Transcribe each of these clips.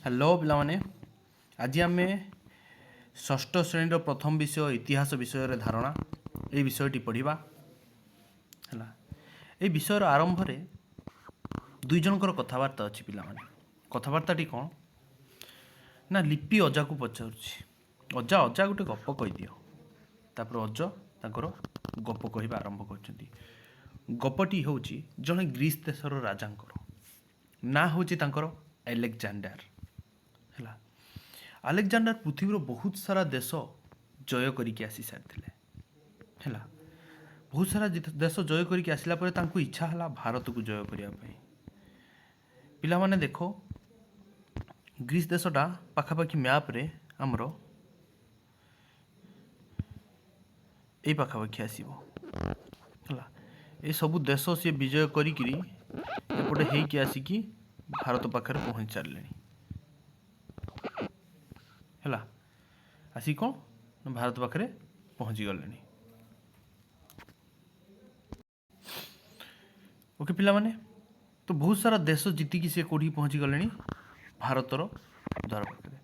Hello पिलामाने आज आम षष्ठ श्रेणी प्रथम विषय इतिहास विषय धारणा ये विषयटी पढ़ा है। ये विषय आरंभ में दुई जनकर कथबार्ता अच्छी पिलामाने कथबार्ताटी कौन ना लिपि अजा को पचार अजा अजा गोटे गप कहीदि तापर अज तांकर गप कह आरंभ कर गपटी हूँ जड़े ग्रीस देशर राजा ना हूँ एलेक्जांडर है। आलेक्जांडर पृथ्वी बहुत सारा देश जय करके आसी सारी है। बहुत सारा देश जय करके आसला इच्छा है भारत को जय करने पिला माने देख ग्रीस देशटा पाखापाखि मैप रे आमर ये पाखापाखि आसो ये सबू देश सी विजय करी एपटे होइकी आसिकी भारत पाखे पहुँच सारे है। आसिक कौन भारत पाखे पहुँची गले। ओके पिला माने तो बहुत सारा देश जीतिकी सी कौटी पहुँची गले भारतर द्वार पाखे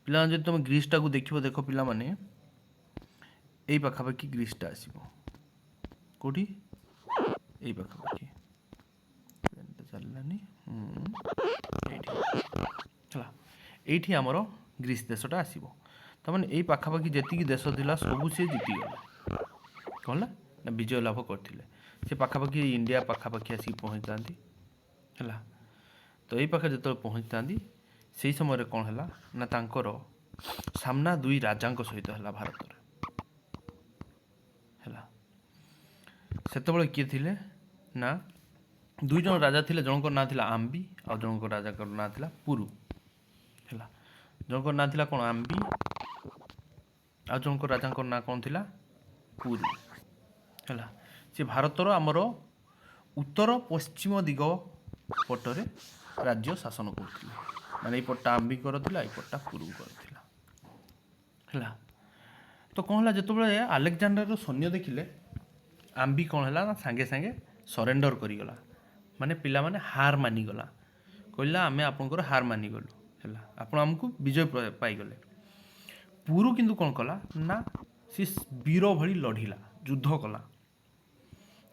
पिला जो तुम ग्रीसटा को देख देख पिला माने यही पाखापाखि ग्रीसटा आसो कौटी यही पाखापाखि चललानी ये आमर ग्रीस देशटा आसो तमें यही पाखापाखि जी देश था सबू सी जीतीगला कौन ना विजय लाभ करते से पाखापाखि इंडिया पाखापाखि आसिक पहुँचता है। तो यही पाखे जो पहुँचता से समय कौन है ना तांकर सामना दुई राजा सहित है भारत है। से किए थे ना दुई जन राजा थे जनकर ना था आम्बी आ जनकर राजा ना था पुरु है। जनकर ना था कौन आम्बी आ जनकर राजा ना कौन थी पुरु है। सी भारतर आमर उत्तर पश्चिम दिग पटरे राज्य शासन करते माने पट्टा आम्बी करथिला ए पट्टा पुरु करथिला है। तो कौन है जो आलेक्जांडर सैन्य देखिले आम्बी कौन है ना सांगे सांगे सरेंडर करीगला माने पिला माने हार मानिगला कहला आमे आपनकर हार मानिगलु है आपण आमको विजय पाईगले। पुरु किंतु कौन कला ना सी वीर भली लढ़िला युद्ध कला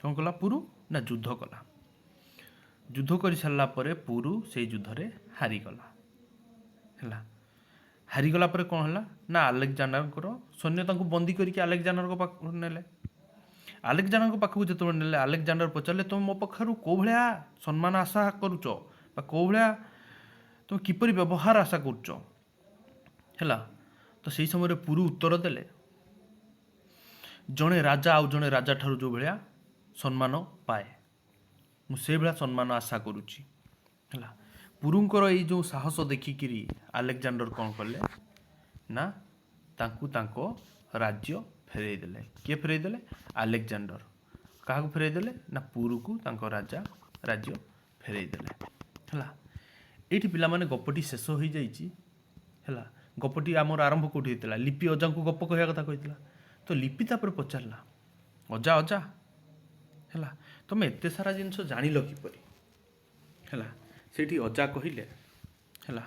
कौन कला पुरु ना युद्ध कला युद्ध कर सारा पुरु से युद्ध रे हारीगला है। हारीगला कौन है ना आलेक्जांडर सैन्य बंदी करके आलेक्जांडर पाख नेले आलेक्जांडर पाखक जो ने आलेक्जांडर पचारे तुम मो पाखर कौ भाया सम्मान आशा करुच कौ भाया तुम किपर व्यवहार आशा करुच है। तो सही समय पुरु उत्तर देले जड़े राजा आउ जड़े राजा ठारू जो भाया सम्मान पाए मुझे भाया सम्मान आशा करुच्ची है। पुरुंकर ये जो साहस देखिकी आलेक्जांडर कौन कले ना तांकु तांको राज्य फेरई देले किए फेरई देले आलेक्जांडर क्या फेरई देले ना पुरु को तांको राजा राज्य फेरई देले है। ये पिला माने गपटी शेष हो जाइए है। गपटी आमर आरंभ कौटी होता लिपि अजा को गप कह कथा कहला तो लिपि तापर पचारा अजा अजा है तुम एत सारा जिनस जान किपर है से अजा कहले है।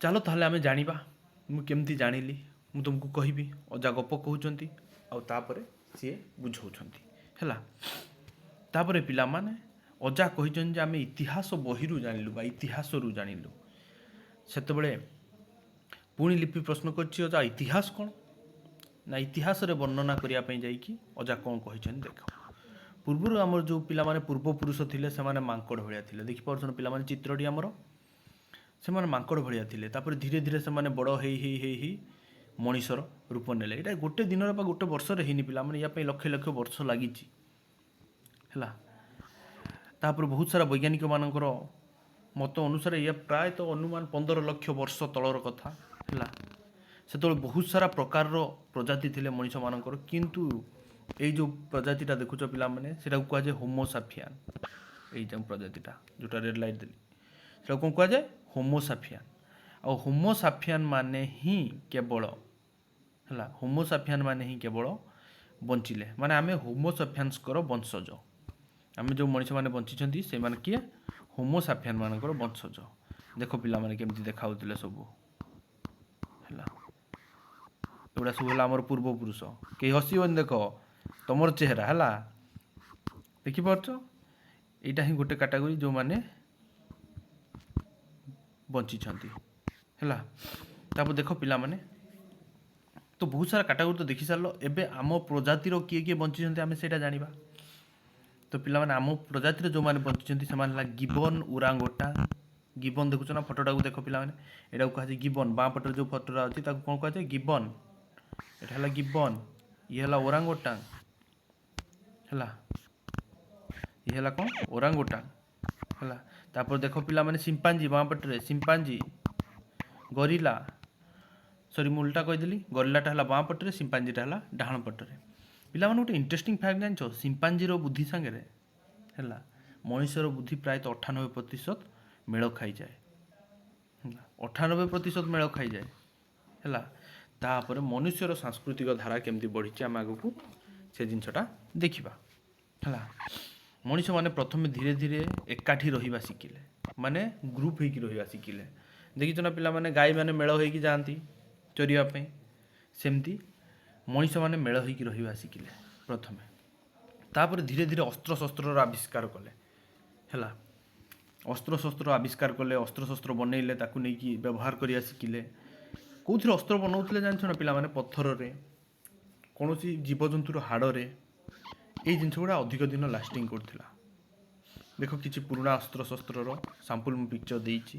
चलो ताहले आमे जानिबा मुझे जानिली मु तुमको कहबी अजा गप कहते आउे सी बुझाऊँ है। तापर पिला माने अजा कही आम इतिहास बही जानिलु बा इतिहास जानिलु से पुणी लिपि प्रश्न कर अजा इतिहास कौन ना इतिहास रे वर्णना करने जाकि अजा कौन कही देख पूर्वर आमर जो पिला माने पूर्वपुरुष थिले से माने मांकड़ भाया थिले देखि पारछन पिला माने चित्रटी आमर से माने मांकड़ भाया थिले तापर धीरे धीरे से माने बड़ हेई मनीषर रूप नेले ये गोटे दिन गोटे वर्ष होनी पिला माने या लक्ष लक्ष वर्ष लगी है। तापर बहुत सारा वैज्ञानिक मानकर मत अनुसार या प्राय तो अनुमान 15 लाख वर्ष तलर कथा है। से बहुत सारा प्रकार प्रजाति थिले मनीष मानकर किंतु ये जो प्रजातिटा देखुच पिला माने सेटा को कहुए होमोसाफियान ये जो प्रजातिटा जोटा रेड लाइट देली से कौन कहुए होमोसाफियान आ होमोसाफियान माने ही केवल है होमोसाफियान माने ही केवल बंचिले माने आमे होमोसाफियान्सकर वंशज आमे जो मनीष माने बंची से माने किए होमोसाफियान मानकर वंशज देख पिलामाने केमती देखाउथिले सबु हैला एगुड़ा सब है आमर पूर्वपुरुष कहीं हसबन देख तुमर चेहरा है देखिपार यहाँ ही गोटे कैटेगोरी जो मैंने बंची है तापर देख पिला माने तो बहुत सारा कैटेगोरी तो देखी सार एबे आम प्रजातिर किए किए बंची आम से जाना तो पिला माने आम प्रजातिर जो मैंने बंची से गिबन उरांगोटा गिबन देखुच ना फटोटा को देख पिला माने एटा कहा गिबन बाँ पटर जो फटोटा अच्छी कौन कहुए गिबन एटा है गिबन ये है ओरांगोटांग है ये है कौन ओरांगोटांग है तापर देख पिला माने सिंपांजी बाँ पटे सिंपांजी गरिला सॉरी मुझे उल्टा कहीदेली गरिलाटा है बाँ पटे सिंपांजीटा है डाहाण पटे पिला माने गोटे इंटरेस्टिंग फैक्ट जान सिंपांजीर बुद्धि सांगे है मनुष्यर बुद्धि प्रायः 98% मेल खाई जाए 98% मेल खाई जाए है तापर मनुष्यर सांस्कृतिक धारा केमती बढ़ी आम आग को से जिनटा देखा है मनीष मैंने प्रथम धीरे धीरे एकाठी रहा शिखिले माने ग्रुप होकर रहा शिखिले देखीच ना पिला माने गाई मैंने मेल होकर जाती चरियापी सेमती मनीष मैंने मेल होकर रहा शिखिले प्रथम तापर धीरे धीरे अस्त्र शस्त्र आविष्कार कले है अस्त्र शस्त्र आविष्कार कले अस्त्र शस्त्र बनइले ताकू नहीं व्यवहार करिया शिखिले कौन अस्त्र बनाऊले जान ना पिला माने पत्थर रे कौन जीवजंतुर हाड़े ये जिन गुड़ा अधिक दिन लास्टिंग करथिला देख किसी पुराना अस्त्र शस्त्र सैंपल मु पिक्चर देइछि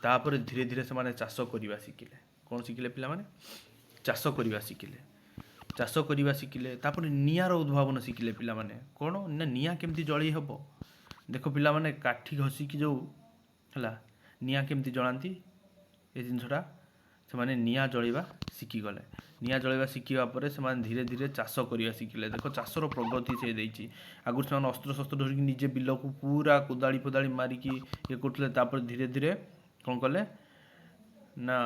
तापर धीरे धीरे से माने चाष करवा शिखिले कौन शिखिले पिला माने चाष करवा शिखिले तापर निआर उद्भावन शिखिले पिला माने कौन ना निआ केमती जळी हबो देख पिला माने काठी घसिकी जो है निआ केमती जलांती ए जिनसटा से माने निआ जळीबा शिखिगले निआ जळीबा शिखिबा परे से माने धीरे धीरे चाष करवा शिखिले देख चाषर प्रगति से देइछि आगुर से अस्त्र शस्त्र धरिकी निजे बिल को पूरा कोदाली फोदाली मारिकी ये करथिले तापर धीरे धीरे कौन कले ना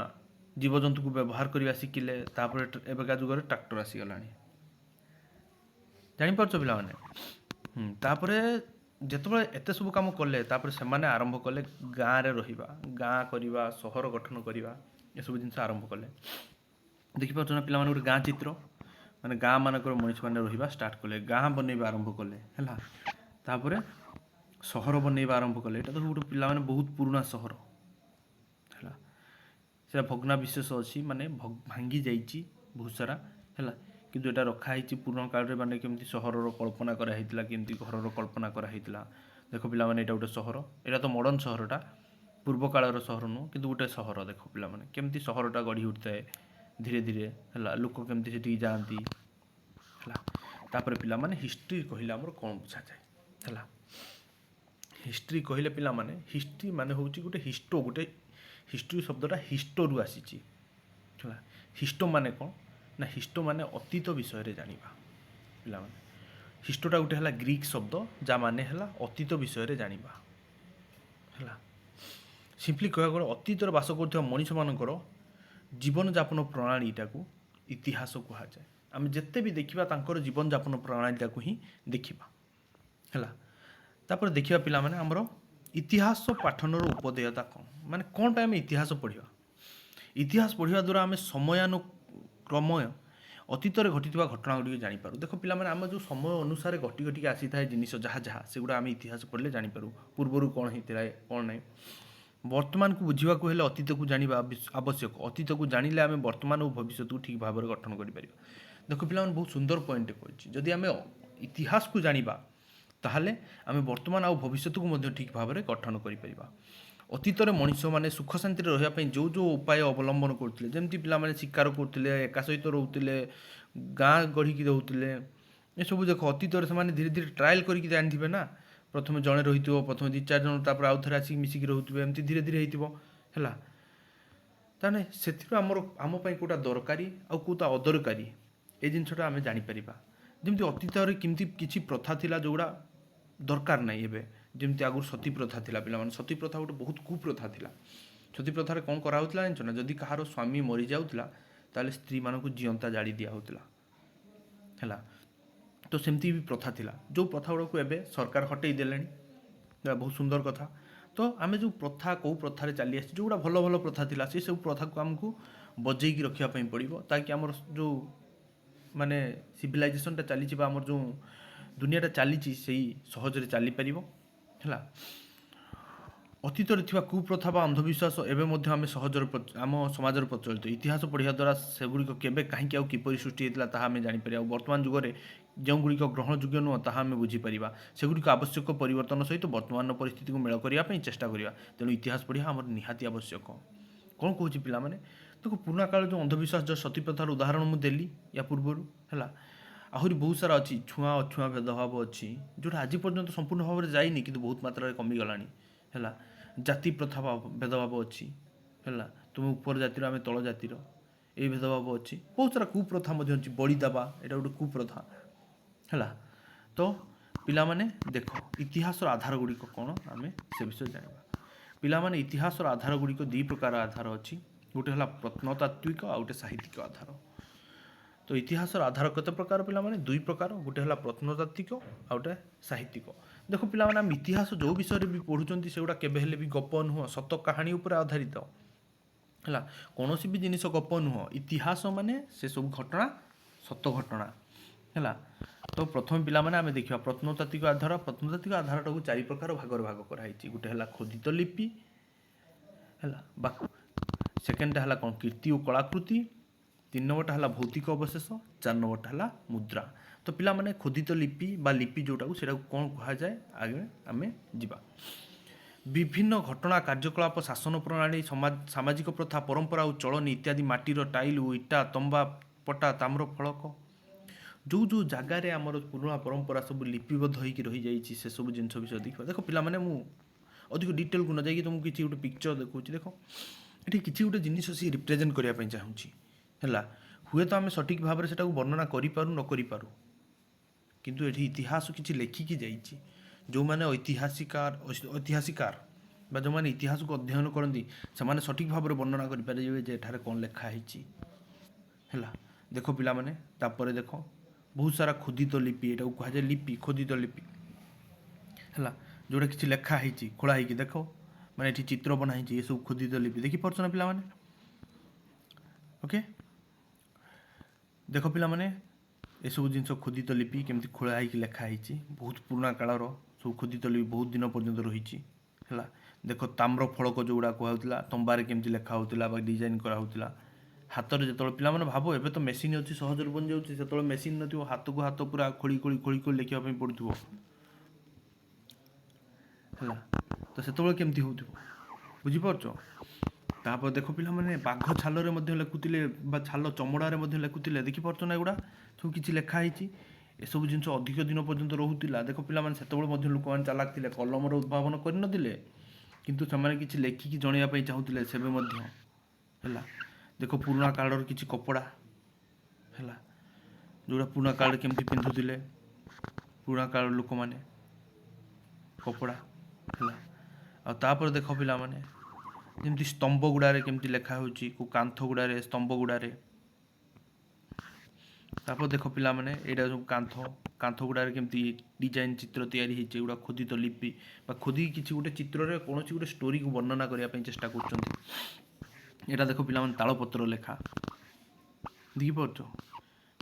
जीवजंतु को व्यवहार करवा शिखिले तापर एबेका जुगरे ट्रैक्टर आसीगलानी जानिपारछ पिला माने तापर जिते एत सब कम कले तापर से माने आरंभ कले गाँव रे रहिबा गाँ करवा सहर गठन करवा ये सब जिन आरंभ कले देखिपार ना पिला गोटे गाँ चित्र माने गाँ मानक मनीष मैंने रहा स्टार्ट कले गाँ बनइबा आरंभ कले है तापर सहर बनइबा आरंभ कले ये तो गोटे पिला माने बहुत पुराना सहर है से भग्नाविशेष अच्छी माने भांगी जाइए बहुत सारा है किंतु एटा रखाई पुराना काल रे माने केमती सहर कल्पना कराइला केमती घर कल्पना कराइला देख पिला माने एटा गोटे सहर एटा तो मॉडर्न सहरटा पूर्व कालर सहर नुह कि गोटे सहर देख पिला माने केमती सहरटा गढ़ी उठिए धीरे धीरे है लोक केमती से जाती है तापर पिला माने हिस्ट्री कहले आमर कौन बुझा जाए है हिस्ट्री कहले पिला माने हिस्ट्री माने होची गोटे हिस्ट्री शब्दटा हिस्टोरु आसीची है हिस्टो माने कौन ना हिस्टो माने अतीत विषय रे जानिबा पिला माने हिस्टोटा गोटे है ग्रीक शब्द जा माने है अतीत विषय रे जानिबा है सिंपली कह गले अतीत बास कर मनीष मानकर जीवन जापन प्रणालीटा को इतिहास कह जाए आम जिते भी देखा तांकर जीवन जापन प्रणालीटा को ही देखा है तापर देखा पिला माने हमर इतिहास पाठनर उपदेयता कौन माने कौन टाइम इतिहास पढ़ा इतिहास पढ़ा द्वारा आम समयानुक्रम अतीत घटी घटना गुड़ी जापर देख पिला माने आम जो समय अनुसार घटी घटिक आसी था जिनिस जहाँ जहाँ सेगुड़ा आम इतिहास पढ़ले जापर पूर्वर कौन होता कौन ना वर्तमान को बुझा हेल्ले अतीत को जाना आवश्यक अतीत को जानिले आम वर्तमान और भविष्य को ठीक भाव में गठन कर देख पिला बहुत सुंदर पॉइंट कही जदि आम इतिहास को जाना ताहले आम वर्तमान आउ भविष्य को ठीक भाव में गठन कर अतीत मनीष मैंने सुख शांति रही जो जो उपाय अवलंबन करते जमी पे शिकार करते एका सहित रोते गाँ गढ़ी रोते ये सब देख अतीत से धीरे धीरे ट्रायल करके जानी ना प्रथम जड़े रही प्रथम 2-4 जन तापर आउ थे आसिक मिसिक रोते एमती धीरे धीरे होता ताने से आम कौटा दरकारी आउटा अदरकारी ये जिनटा आम जापर जमी अतीत केमती किसी प्रथा थिला जोड़ा दरकार नहीं एवं जमी आगुरी सती प्रथा थिला पिला सती प्रथा गोटे बहुत कुप्रथा थिला सती प्रथार कौन कराला जान ना जदि कहार स्वामी मरी जाऊला ताले स्त्री मानक जीवंता जाड़ी दिया है तो सेमती भी प्रथा थिला जो प्रथा गुड़ा को एबे सरकार हटई देले बहुत सुंदर कथा तो आम जो प्रथा कौ प्रथार चली आसी जोड़ा भल भल प्रथा थिला से सब प्रथा को आमको बजेकी रखापी पड़ो ताकि आमर जो माने सिविलाइजेशनटा चली आमर जो दुनियाटा चली सहजरे चली पार है ଅତୀତରେ ଥିବା କୁପ୍ରଥା ବା ଅନ୍ଧବିଶ୍ୱାସ ଏବେ ମଧ୍ୟ ଆମେ ସହଜରେ ଆମ ସମାଜରେ ପ୍ରଚଳିତ ଇତିହାସ ପଢ଼ିବା ଦ୍ୱାରା ସେଗୁଡ଼ିକ କେବେ କାହିଁକି ଆଉ କିପରି ସୃଷ୍ଟି ହୋଇଥିଲା ତାହା ଆମେ ଜାଣିପାରିବା ଆଉ ବର୍ତ୍ତମାନ ଯୁଗରେ ଯେଉଁଗୁଡ଼ିକ ଗ୍ରହଣଯୋଗ୍ୟ ନୁହଁ ତାହା ଆମେ ବୁଝିପାରିବା ସେଗୁଡ଼ିକ ଆବଶ୍ୟକ ପରିବର୍ତ୍ତନ ସହିତ ବର୍ତ୍ତମାନର ପରିସ୍ଥିତିକୁ ମେଳ କରିବା ପାଇଁ ଚେଷ୍ଟା କରିବା ତେଣୁ ଇତିହାସ ପଢ଼ିବା ଆମର ନିହାତି ଆବଶ୍ୟକ କ'ଣ କହୁଛି ପିଲାମାନେ ଦେଖ ପୁରୁଣା କାଳରେ ଯେଉଁ ଅନ୍ଧବିଶ୍ୱାସ ଯେଉଁ ସତୀପ୍ରଥାର ଉଦାହରଣ ମୁଁ ଦେଲି ୟା ପୂର୍ବରୁ ହେଲା ଆହୁରି ବହୁତ ସାରା ଅଛି ଛୁଆଁ ଅଛୁଆଁ ଭେଦଭାବ ଅଛି ଯେଉଁଟା ଆଜି ପର୍ଯ୍ୟନ୍ତ ସମ୍ପୂର୍ଣ୍ଣ ଭାବରେ ଯାଇନି କିନ୍ତୁ ବହୁତ ମାତ୍ରାରେ କମିଗଲାଣି ହେଲା ଜାତି ପ୍ରଥା ଭେଦଭାବ ଅଛି ହେଲା ତୁମେ ଉପର ଜାତିର ଆମେ ତଳ ଜାତିର ଏଇ ଭେଦଭାବ ଅଛି ବହୁତ ସାରା କୁପ୍ରଥା ମଧ୍ୟ ଅଛି ବଳି ଦେବା ଏଇଟା ଗୋଟେ କୁପ୍ରଥା ହେଲା ତ ପିଲାମାନେ ଦେଖ ଇତିହାସର ଆଧାର ଗୁଡ଼ିକ କ'ଣ ଆମେ ସେ ବିଷୟରେ ଜାଣିବା ପିଲାମାନେ ଇତିହାସର ଆଧାର ଗୁଡ଼ିକ ଦୁଇ ପ୍ରକାର ଆଧାର ଅଛି ଗୋଟେ ହେଲା ପ୍ରତ୍ନତାତ୍ତ୍ୱିକ ଆଉ ଗୋଟେ ସାହିତ୍ୟିକ ଆଧାର ତ ଇତିହାସର ଆଧାର କେତେ ପ୍ରକାର ପିଲାମାନେ ଦୁଇ ପ୍ରକାର ଗୋଟେ ହେଲା ପ୍ରତ୍ନତାତ୍ତ୍ୱିକ ଆଉ ଗୋଟେ ସାହିତ୍ୟିକ ଦେଖ ପିଲାମାନେ ଆମେ ଇତିହାସ ଯେଉଁ ବିଷୟରେ ବି ପଢ଼ୁଛନ୍ତି ସେଗୁଡ଼ା କେବେ ହେଲେ ବି ଗପ ନୁହଁ ସତ କାହାଣୀ ଉପରେ ଆଧାରିତ ହେଲା କୌଣସି ବି ଜିନିଷ ଗପ ନୁହଁ ଇତିହାସ ମାନେ ସେସବୁ ଘଟଣା ସତ ଘଟଣା ହେଲା ତ ପ୍ରଥମେ ପିଲାମାନେ ଆମେ ଦେଖିବା ପ୍ରତ୍ନତାତ୍ତ୍ୱିକ ଆଧାରଟାକୁ ଚାରି ପ୍ରକାର ଭାଗରେ ଭାଗ କରାଯାଇଛି ଗୋଟେ ହେଲା ଖୋଦିତ ଲିପି ହେଲା ବା ସେକେଣ୍ଡଟା ହେଲା କ'ଣ କୀର୍ତ୍ତି ଓ କଳାକୃତି 3 ନମ୍ବରଟା ହେଲା ଭୌତିକ ଅବଶେଷ 4 ନମ୍ବରଟା ହେଲା ମୁଦ୍ରା ତ ପିଲାମାନେ ଖୋଦିତ ଲିପି ବା ଲିପି ଯେଉଁଟାକୁ ସେଇଟାକୁ କ'ଣ କୁହାଯାଏ ଆଗେ ଆମେ ଯିବା ବିଭିନ୍ନ ଘଟଣା କାର୍ଯ୍ୟକଳାପ ଶାସନ ପ୍ରଣାଳୀ ସାମାଜିକ ପ୍ରଥା ପରମ୍ପରା ଓ ଚଳନୀ ଇତ୍ୟାଦି ମାଟିର ଟାଇଲ ଓ ଇଟା ତମ୍ବା ପଟା ତାମ୍ର ଫଳକ ଯେଉଁ ଜାଗାରେ ଆମର ପୁରୁଣା ପରମ୍ପରା ସବୁ ଲିପିବଦ୍ଧ ହୋଇକି ରହିଯାଇଛି ସେସବୁ ଜିନିଷ ବିଷୟରେ ଦେଖିବା ଦେଖ ପିଲାମାନେ ମୁଁ ଅଧିକ ଡିଟେଲକୁ ନ ଯାଇକି ତୁମକୁ କିଛି ଗୋଟେ ପିକ୍ଚର ଦେଖାଉଛି ଦେଖ ଏଠି କିଛି ଗୋଟେ ଜିନିଷ ସିଏ ରିପ୍ରେଜେଣ୍ଟ କରିବା ପାଇଁ ଚାହୁଁଛି ହେଲା ହୁଏତ ଆମେ ସଠିକ୍ ଭାବରେ ସେଟାକୁ ବର୍ଣ୍ଣନା କରିପାରୁ ନ କରିପାରୁ କିନ୍ତୁ ଏଠି ଇତିହାସ କିଛି ଲେଖିକି ଯାଇଛି ଯେଉଁମାନେ ଐତିହାସିକାର ବା ଯେଉଁମାନେ ଇତିହାସକୁ ଅଧ୍ୟୟନ କରନ୍ତି ସେମାନେ ସଠିକ୍ ଭାବରେ ବର୍ଣ୍ଣନା କରିପାରିବେ ଯେ ଏଠାରେ କ'ଣ ଲେଖା ହେଇଛି ହେଲା ଦେଖ ପିଲାମାନେ ତାପରେ ଦେଖ ବହୁତ ସାରା ଖୋଦିତ ଲିପି ଏଟାକୁ କୁହାଯାଏ ଲିପି ଖୋଦିତ ଲିପି ହେଲା ଯେଉଁଟା କିଛି ଲେଖା ହେଇଛି ଖୋଳା ହେଇକି ଦେଖ ମାନେ ଏଠି ଚିତ୍ର ବନା ହେଇଛି ଏସବୁ ଖୋଦିତ ଲିପି ଦେଖିପାରୁଛ ନା ପିଲାମାନେ ଓକେ ଦେଖ ପିଲାମାନେ ଏସବୁ ଜିନିଷ ଖୋଦିତ ଲିପି କେମିତି ଖୋଳା ହେଇକି ଲେଖା ହେଇଛି ବହୁତ ପୁରୁଣା କାଳର ସବୁ ଖୋଦିତ ଲିପି ବହୁତ ଦିନ ପର୍ଯ୍ୟନ୍ତ ରହିଛି ହେଲା ଦେଖ ତାମ୍ର ଫଳକ ଯେଉଁଗୁଡ଼ା କୁହାହେଉଥିଲା ତମ୍ବାରେ କେମିତି ଲେଖା ହେଉଥିଲା ବା ଡିଜାଇନ୍ କରାହେଉଥିଲା ହାତରେ ଯେତେବେଳେ ପିଲାମାନେ ଭାବ ଏବେ ତ ମେସିନ୍ ଅଛି ସହଜରେ ବନିଯାଉଛି ସେତେବେଳେ ମେସିନ୍ ନଥିବ ହାତକୁ ହାତ ପୁରା ଖୋଳି ଲେଖିବା ପାଇଁ ପଡ଼ୁଥିବ ହେଲା ତ ସେତେବେଳେ କେମିତି ହେଉଥିବ ବୁଝିପାରୁଛ ତାପରେ ଦେଖ ପିଲାମାନେ ବାଘ ଛାଲରେ ମଧ୍ୟ ଲେଖୁଥିଲେ ବା ଛାଲ ଚମଡ଼ାରେ ମଧ୍ୟ ଲେଖୁଥିଲେ ଦେଖିପାରୁଛ ନା ଏଗୁଡ଼ା ସବୁ କିଛି ଲେଖା ହେଇଛି ଏସବୁ ଜିନିଷ ଅଧିକ ଦିନ ପର୍ଯ୍ୟନ୍ତ ରହୁଥିଲା ଦେଖ ପିଲାମାନେ ସେତେବେଳେ ମଧ୍ୟ ଲୋକମାନେ ଚାଲାକ ଥିଲେ କଲମର ଉଦ୍ଭାବନ କରିନଥିଲେ କିନ୍ତୁ ସେମାନେ କିଛି ଲେଖିକି ଜଣାଇବା ପାଇଁ ଚାହୁଁଥିଲେ ସେବେ ମଧ୍ୟ ହେଲା ଦେଖ ପୁରୁଣା କାଳର କିଛି କପଡ଼ା ହେଲା ଯେଉଁଟା ପୁରୁଣା କାଳରେ କେମିତି ପିନ୍ଧୁଥିଲେ ପୁରୁଣା କାଳର ଲୋକମାନେ କପଡ଼ା ହେଲା ଆଉ ତାପରେ ଦେଖ ପିଲାମାନେ ଯେମିତି ସ୍ତମ୍ଭ ଗୁଡ଼ାରେ କେମିତି ଲେଖା ହେଉଛି କେଉଁ କାନ୍ଥ ଗୁଡ଼ାରେ ସ୍ତମ୍ଭ ଗୁଡ଼ାରେ ତାପରେ ଦେଖ ପିଲାମାନେ ଏଇଟା ସବୁ କାନ୍ଥ ଗୁଡ଼ାରେ କେମିତି ଡିଜାଇନ୍ ଚିତ୍ର ତିଆରି ହେଇଛି ଏଗୁଡ଼ା ଖୋଦିତ ଲିପି ବା ଖୋଦିକି କିଛି ଗୋଟେ ଚିତ୍ରରେ କୌଣସି ଗୋଟେ ଷ୍ଟୋରିକୁ ବର୍ଣ୍ଣନା କରିବା ପାଇଁ ଚେଷ୍ଟା କରୁଛନ୍ତି ଏଇଟା ଦେଖ ପିଲାମାନେ ତାଳପତ୍ର ଲେଖା ଦେଖିପାରୁଛ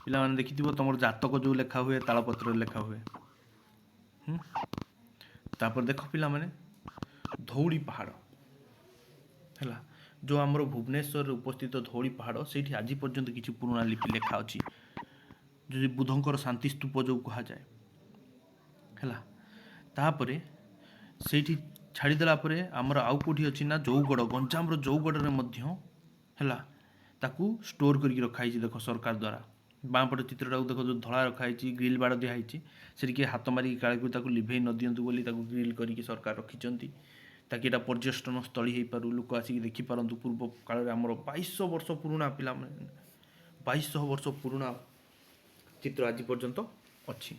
ପିଲାମାନେ ଦେଖିଥିବ ତୁମର ଜାତକ ଯେଉଁ ଲେଖା ହୁଏ ତାଳପତ୍ରରେ ଲେଖା ହୁଏ ତାପରେ ଦେଖ ପିଲାମାନେ ଧଉଳି ପାହାଡ଼ ହେଲା ଯେଉଁ ଆମର ଭୁବନେଶ୍ୱରରେ ଉପସ୍ଥିତ ଧଉଳି ପାହାଡ଼ ସେଇଠି ଆଜି ପର୍ଯ୍ୟନ୍ତ କିଛି ପୁରୁଣା ଲିପି ଲେଖା ଅଛି ଯଦି ବୁଦ୍ଧଙ୍କର ଶାନ୍ତି ସ୍ତୂପ ଯେଉଁ କୁହାଯାଏ ହେଲା ତାପରେ ସେଇଠି ଛାଡ଼ିଦେଲା ପରେ ଆମର ଆଉ କେଉଁଠି ଅଛି ନା ଜଉଗଡ଼ ଗଞ୍ଜାମର ଜଉଗଡ଼ରେ ମଧ୍ୟ ହେଲା ତାକୁ ଷ୍ଟୋର କରିକି ରଖାହେଇଛି ଦେଖ ସରକାର ଦ୍ୱାରା ବାଁପଟ ଚିତ୍ରଟାକୁ ଦେଖ ଯେଉଁ ଧଳା ରଖାହେଇଛି ଗ୍ରିଲ୍ ବାଡ଼ ଦିଆହେଇଛି ସେଠି କିଏ ହାତ ମାରିକି କାଳିକୁ ତାକୁ ଲିଭେଇ ନ ଦିଅନ୍ତୁ ବୋଲି ତାକୁ ଗ୍ରିଲ୍ କରିକି ସରକାର ରଖିଛନ୍ତି ତାକି ଏଇଟା ପର୍ଯ୍ୟଟନ ସ୍ଥଳୀ ହେଇପାରୁ ଲୋକ ଆସିକି ଦେଖିପାରନ୍ତୁ ପୂର୍ବ କାଳରେ ଆମର 2200 ବର୍ଷ ପୁରୁଣା ପିଲାମାନେ 2200 ବର୍ଷ ପୁରୁଣା ଚିତ୍ର ଆଜି ପର୍ଯ୍ୟନ୍ତ ଅଛି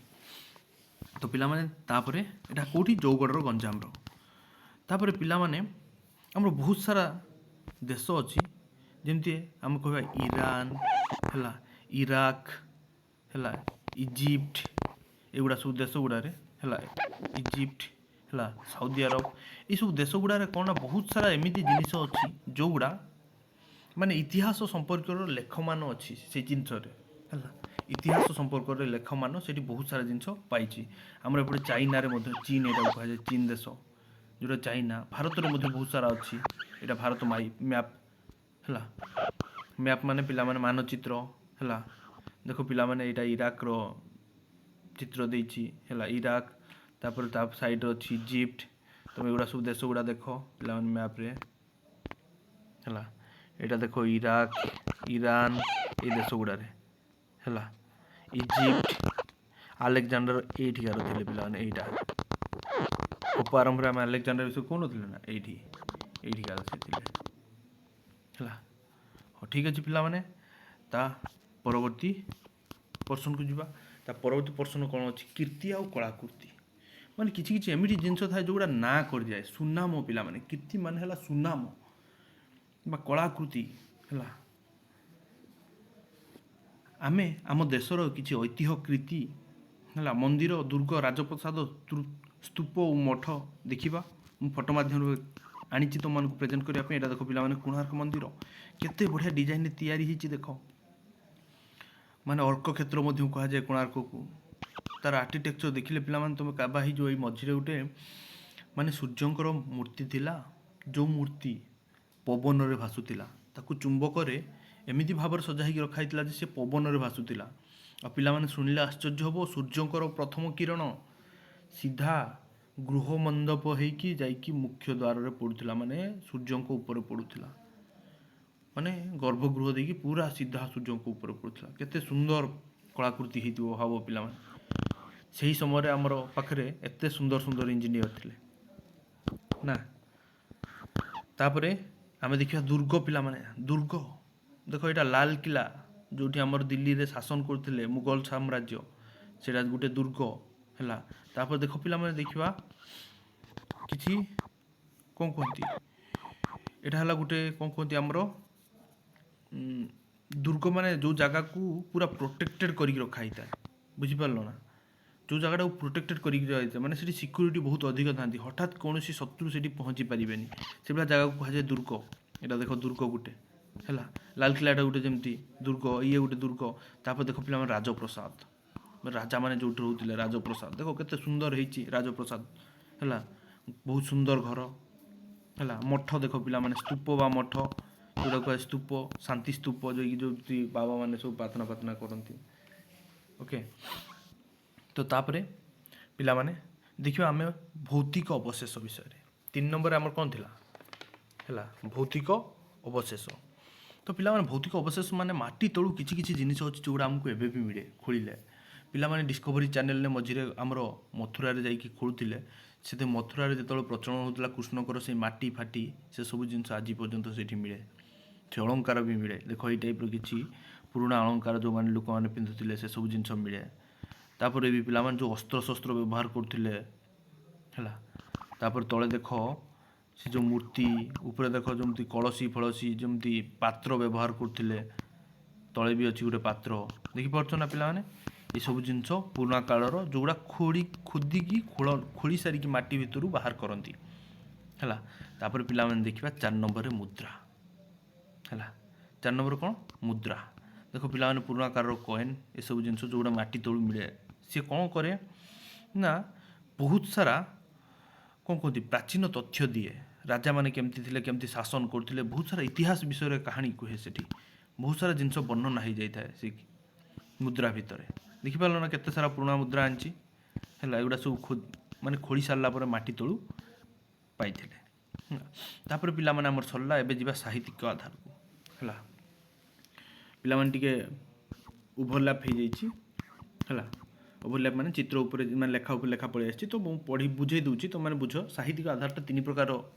ତ ପିଲାମାନେ ତାପରେ ଏଇଟା କେଉଁଠି ଜଉଗଡ଼ର ଗଞ୍ଜାମର ତାପରେ ପିଲାମାନେ ଆମର ବହୁତ ସାରା ଦେଶ ଅଛି ଯେମିତି ଆମେ କହିବା ଇରାନ ହେଲା ଇରାକ ହେଲା ଇଜିପ୍ଟ ଏଗୁଡ଼ା ସବୁ ଦେଶ ଗୁଡ଼ାରେ ହେଲା ଇଜିପ୍ଟ ହେଲା ସାଉଦି ଆରବ ଏଇସବୁ ଦେଶ ଗୁଡ଼ାରେ କ'ଣ ନା ବହୁତ ସାରା ଏମିତି ଜିନିଷ ଅଛି ଯେଉଁଗୁଡ଼ା ମାନେ ଇତିହାସ ସମ୍ପର୍କର ଲେଖମାନ ଅଛି ସେଇ ଜିନିଷରେ ହେଲା ଇତିହାସ ସମ୍ପର୍କରେ ଲେଖମାନ ସେଠି ବହୁତ ସାରା ଜିନିଷ ପାଇଛି। ଆମର ଏପଟେ ଚାଇନାରେ ମଧ୍ୟ ଚୀନ ଏଟାକୁ କୁହାଯାଏ ଚୀନ ଦେଶ ଯେଉଁଟା ଚାଇନା ଭାରତରେ ମଧ୍ୟ ବହୁତ ସାରା ଅଛି। ଏଇଟା ଭାରତ ମ୍ୟାପ୍ ହେଲା ମ୍ୟାପ୍ ମାନେ ପିଲାମାନେ ମାନଚିତ୍ର ହେଲା ଦେଖ ପିଲାମାନେ ଏଇଟା ଇରାକର ଚିତ୍ର ଦେଇଛି ହେଲା ଇରାକ ତାପରେ ତା ସାଇଡ଼୍ରେ ଅଛି ଇଜିପ୍ଟ ତମେ ଏଗୁଡ଼ା ସବୁ ଦେଶ ଗୁଡ଼ା ଦେଖ ପିଲାମାନେ ମ୍ୟାପ୍ରେ ହେଲା ଏଇଟା ଦେଖ ଇରାକ ଇରାନ ଏଇ ଦେଶ ଗୁଡ଼ାରେ ହେଲା ଇଜିପ୍ଟ ଆଲେକ୍ଜାଣ୍ଡର ଏଇଠିକାର ଥିଲେ ପିଲାମାନେ ଏଇଟା ଅପ ଆରମ୍ଭରେ ଆମେ ଆଲେକ୍ଜାଣ୍ଡର ବିଷୟରେ କହୁନଥିଲେ ନା ଏଇଠିକାର ସେ ଥିଲେ ହେଲା। ହଉ ଠିକ୍ ଅଛି ପିଲାମାନେ ତା ପରବର୍ତ୍ତୀ ପର୍ସନକୁ ଯିବା। ତା ପରବର୍ତ୍ତୀ ପର୍ସନ କ'ଣ ଅଛି କୀର୍ତ୍ତି ଆଉ କଳାକୃତି ମାନେ କିଛି କିଛି ଏମିତି ଜିନିଷ ଥାଏ ଯେଉଁଗୁଡ଼ା ନାଁ କରିଯାଏ ସୁନାମ ପିଲାମାନେ କୀର୍ତ୍ତି ମାନେ ହେଲା ସୁନାମ ବା କଳାକୃତି ହେଲା ଆମେ ଆମ ଦେଶର କିଛି ଐତିହ୍ୟ କୀର୍ତ୍ତି ହେଲା ମନ୍ଦିର ଦୁର୍ଗ ରାଜପ୍ରସାଦ ସ୍ତୂପ ଓ ମଠ ଦେଖିବା ମୁଁ ଫଟୋ ମାଧ୍ୟମରେ ଆଣିଛି ତୁମମାନଙ୍କୁ ପ୍ରେଜେଣ୍ଟ କରିବା ପାଇଁ। ଏଇଟା ଦେଖ ପିଲାମାନେ କୋଣାର୍କ ମନ୍ଦିର କେତେ ବଢ଼ିଆ ଡିଜାଇନରେ ତିଆରି ହେଇଛି ଦେଖ ମାନେ ଅର୍କ କ୍ଷେତ୍ର ମଧ୍ୟ କୁହାଯାଏ କୋଣାର୍କକୁ ତାର ଆର୍କିଟେକ୍ଚର ଦେଖିଲେ ପିଲାମାନେ ତୁମେ କାବା ହେଇଯିବ। ଏଇ ମଝିରେ ଗୋଟେ ମାନେ ସୂର୍ଯ୍ୟଙ୍କର ମୂର୍ତ୍ତି ଥିଲା ଯେଉଁ ମୂର୍ତ୍ତି ପବନରେ ଭାସୁଥିଲା ତାକୁ ଚୁମ୍ବକରେ ଏମିତି ଭାବରେ ସଜା ହେଇକି ରଖା ହେଇଥିଲା ଯେ ସେ ପବନରେ ଭାସୁଥିଲା ଆଉ ପିଲାମାନେ ଶୁଣିଲେ ଆଶ୍ଚର୍ଯ୍ୟ ହେବ ସୂର୍ଯ୍ୟଙ୍କର ପ୍ରଥମ କିରଣ ସିଧା ଗୃହ ମଣ୍ଡପ ହେଇକି ଯାଇକି ମୁଖ୍ୟ ଦ୍ୱାରରେ ପଡ଼ୁଥିଲା ମାନେ ସୂର୍ଯ୍ୟଙ୍କ ଉପରେ ପଡ଼ୁଥିଲା ମାନେ ଗର୍ଭଗୃହ ଦେଇକି ପୁରା ସିଧା ସୂର୍ଯ୍ୟଙ୍କ ଉପରେ ପଡ଼ୁଥିଲା କେତେ ସୁନ୍ଦର କଳାକୃତି ହେଇଥିବ ଭାବ ପିଲାମାନେ ସେହି ସମୟରେ ଆମର ପାଖରେ ଏତେ ସୁନ୍ଦର ସୁନ୍ଦର ଇଞ୍ଜିନିୟର ଥିଲେ ନା। ତାପରେ ଆମେ ଦେଖିବା ଦୁର୍ଗ ପିଲାମାନେ ଦୁର୍ଗ ଦେଖ ଏଇଟା ଲାଲକିଲ୍ଲା ଯେଉଁଠି ଆମର ଦିଲ୍ଲୀରେ ଶାସନ କରୁଥିଲେ ମୁଗଲ ସାମ୍ରାଜ୍ୟ ସେଇଟା ଗୋଟେ ଦୁର୍ଗ ହେଲା। ତାପରେ ଦେଖ ପିଲାମାନେ ଦେଖିବା କିଛି କ'ଣ କୁହନ୍ତି ଏଇଟା ହେଲା ଗୋଟେ କ'ଣ କୁହନ୍ତି ଆମର ଦୁର୍ଗ ମାନେ ଯେଉଁ ଜାଗାକୁ ପୁରା ପ୍ରୋଟେକ୍ଟେଡ଼ କରିକି ରଖା ହେଇଥାଏ ବୁଝିପାରିଲ ନା ଯେଉଁ ଜାଗାଟାକୁ ପ୍ରୋଟେକ୍ଟେଡ଼ କରିକି ରହିଥାଏ ମାନେ ସେଠି ସିକ୍ୟୁରିଟି ବହୁତ ଅଧିକ ଥାନ୍ତି ହଠାତ୍ କୌଣସି ଶତ୍ରୁ ସେଠି ପହଞ୍ଚି ପାରିବେନି ସେଭଳିଆ ଜାଗାକୁ କୁହାଯାଏ ଦୁର୍ଗ। ଏଇଟା ଦେଖ ଦୁର୍ଗ ଗୋଟେ ହେଲା ଲାଲକିଲ୍ଲାଟା ଗୋଟେ ଯେମିତି ଦୁର୍ଗ ଇଏ ଗୋଟେ ଦୁର୍ଗ। ତାପରେ ଦେଖ ପିଲାମାନେ ରାଜପ୍ରସାଦ ରାଜାମାନେ ଯେଉଁଠି ରହୁଥିଲେ ରାଜପ୍ରସାଦ ଦେଖ କେତେ ସୁନ୍ଦର ହେଇଛି ରାଜପ୍ରସାଦ ହେଲା ବହୁତ ସୁନ୍ଦର ଘର ହେଲା। ମଠ ଦେଖ ପିଲାମାନେ ସ୍ତୂପ ବା ମଠ ଯେଉଁଟା କୁହାଯାଏ ସ୍ତୂପ ଶାନ୍ତି ସ୍ତୂପ ଯେଉଁଠି ବାବାମାନେ ସବୁ ପ୍ରାର୍ଥନା କରନ୍ତି ଓକେ। ତ ତାପରେ ପିଲାମାନେ ଦେଖିବା ଆମେ ଭୌତିକ ଅବଶେଷ ବିଷୟରେ 3 ନମ୍ବରରେ ଆମର କ'ଣ ଥିଲା ହେଲା ଭୌତିକ ଅବଶେଷ। ତ ପିଲାମାନେ ଭୌତିକ ଅବଶେଷ ମାନେ ମାଟି ତଳୁ କିଛି କିଛି ଜିନିଷ ଅଛି ଯେଉଁଗୁଡ଼ା ଆମକୁ ଏବେ ବି ମିଳେ ଖୋଳିଲେ ପିଲାମାନେ ଡିସ୍କଭରି ଚ୍ୟାନେଲରେ ମଝିରେ ଆମର ମଥୁରାରେ ଯାଇକି ଖୋଳୁଥିଲେ ସେଥି ମଥୁରାରେ ଯେତେବେଳେ ପ୍ରଚଳନ ହେଉଥିଲା କୃଷ୍ଣଙ୍କର ସେଇ ମାଟି ଫାଟି ସେସବୁ ଜିନିଷ ଆଜି ପର୍ଯ୍ୟନ୍ତ ସେଇଠି ମିଳେ ସେ ଅଳଙ୍କାର ବି ମିଳେ ଦେଖ ଏଇ ଟାଇପ୍ର କିଛି ପୁରୁଣା ଅଳଙ୍କାର ଯେଉଁମାନେ ଲୋକମାନେ ପିନ୍ଧୁଥିଲେ ସେସବୁ ଜିନିଷ ମିଳେ। ତାପରେ ବି ପିଲାମାନେ ଯେଉଁ ଅସ୍ତ୍ରଶସ୍ତ୍ର ବ୍ୟବହାର କରୁଥିଲେ ହେଲା ତାପରେ ତଳେ ଦେଖ ସେ ଯେଉଁ ମୂର୍ତ୍ତି ଉପରେ ଦେଖ ଯେମିତି କଳସୀ ଫଳସୀ ଯେମିତି ପାତ୍ର ବ୍ୟବହାର କରୁଥିଲେ ତଳେ ବି ଅଛି ଗୋଟେ ପାତ୍ର ଦେଖିପାରୁଛ ନା ପିଲାମାନେ ଏସବୁ ଜିନିଷ ପୁରୁଣା କାଳର ଯେଉଁଗୁଡ଼ା ଖୋଦିକି ଖୋଳି ସାରିକି ମାଟି ଭିତରୁ ବାହାର କରନ୍ତି ହେଲା। ତାପରେ ପିଲାମାନେ ଦେଖିବା 4 ନମ୍ବରରେ ମୁଦ୍ରା ହେଲା 4 ନମ୍ବର କ'ଣ ମୁଦ୍ରା ଦେଖ ପିଲାମାନେ ପୁରୁଣା କାଳର କଏନ୍ ଏସବୁ ଜିନିଷ ଯେଉଁଗୁଡ଼ା ମାଟି ତଳୁ ମିଳେ ସିଏ କ'ଣ କରେ ନା ବହୁତ ସାରା କ'ଣ କୁହନ୍ତି ପ୍ରାଚୀନ ତଥ୍ୟ ଦିଏ ରାଜାମାନେ କେମିତି ଥିଲେ କେମିତି ଶାସନ କରୁଥିଲେ ବହୁତ ସାରା ଇତିହାସ ବିଷୟରେ କାହାଣୀ କୁହେ ସେଠି ବହୁତ ସାରା ଜିନିଷ ବର୍ଣ୍ଣନା ହେଇଯାଇଥାଏ ସେ ମୁଦ୍ରା ଭିତରେ ଦେଖିପାରିଲ ନା କେତେ ସାରା ପୁରୁଣା ମୁଦ୍ରା ଆଣିଛି ହେଲା ଏଗୁଡ଼ା ସବୁ ମାନେ ଖୋଳି ସାରିଲା ପରେ ମାଟି ତଳୁ ପାଇଥିଲେ। ତାପରେ ପିଲାମାନେ ଆମର ସରିଲା ଏବେ ଯିବା ସାହିତ୍ୟିକ ଆଧାରକୁ ହେଲା ପିଲାମାନେ ଟିକେ ଓଭରଲ୍ୟାପ୍ ହେଇଯାଇଛି ହେଲା ଓଭରଲ୍ୟାପ୍ ମାନେ ଚିତ୍ର ଉପରେ ମାନେ ଲେଖା ଉପରେ ଲେଖା ପଳେଇ ଆସିଛି ତ ମୁଁ ବୁଝେଇ ଦେଉଛି ତୁମମାନେ ବୁଝ। ସାହିତ୍ୟିକ ଆଧାରଟା 3 ପ୍ରକାର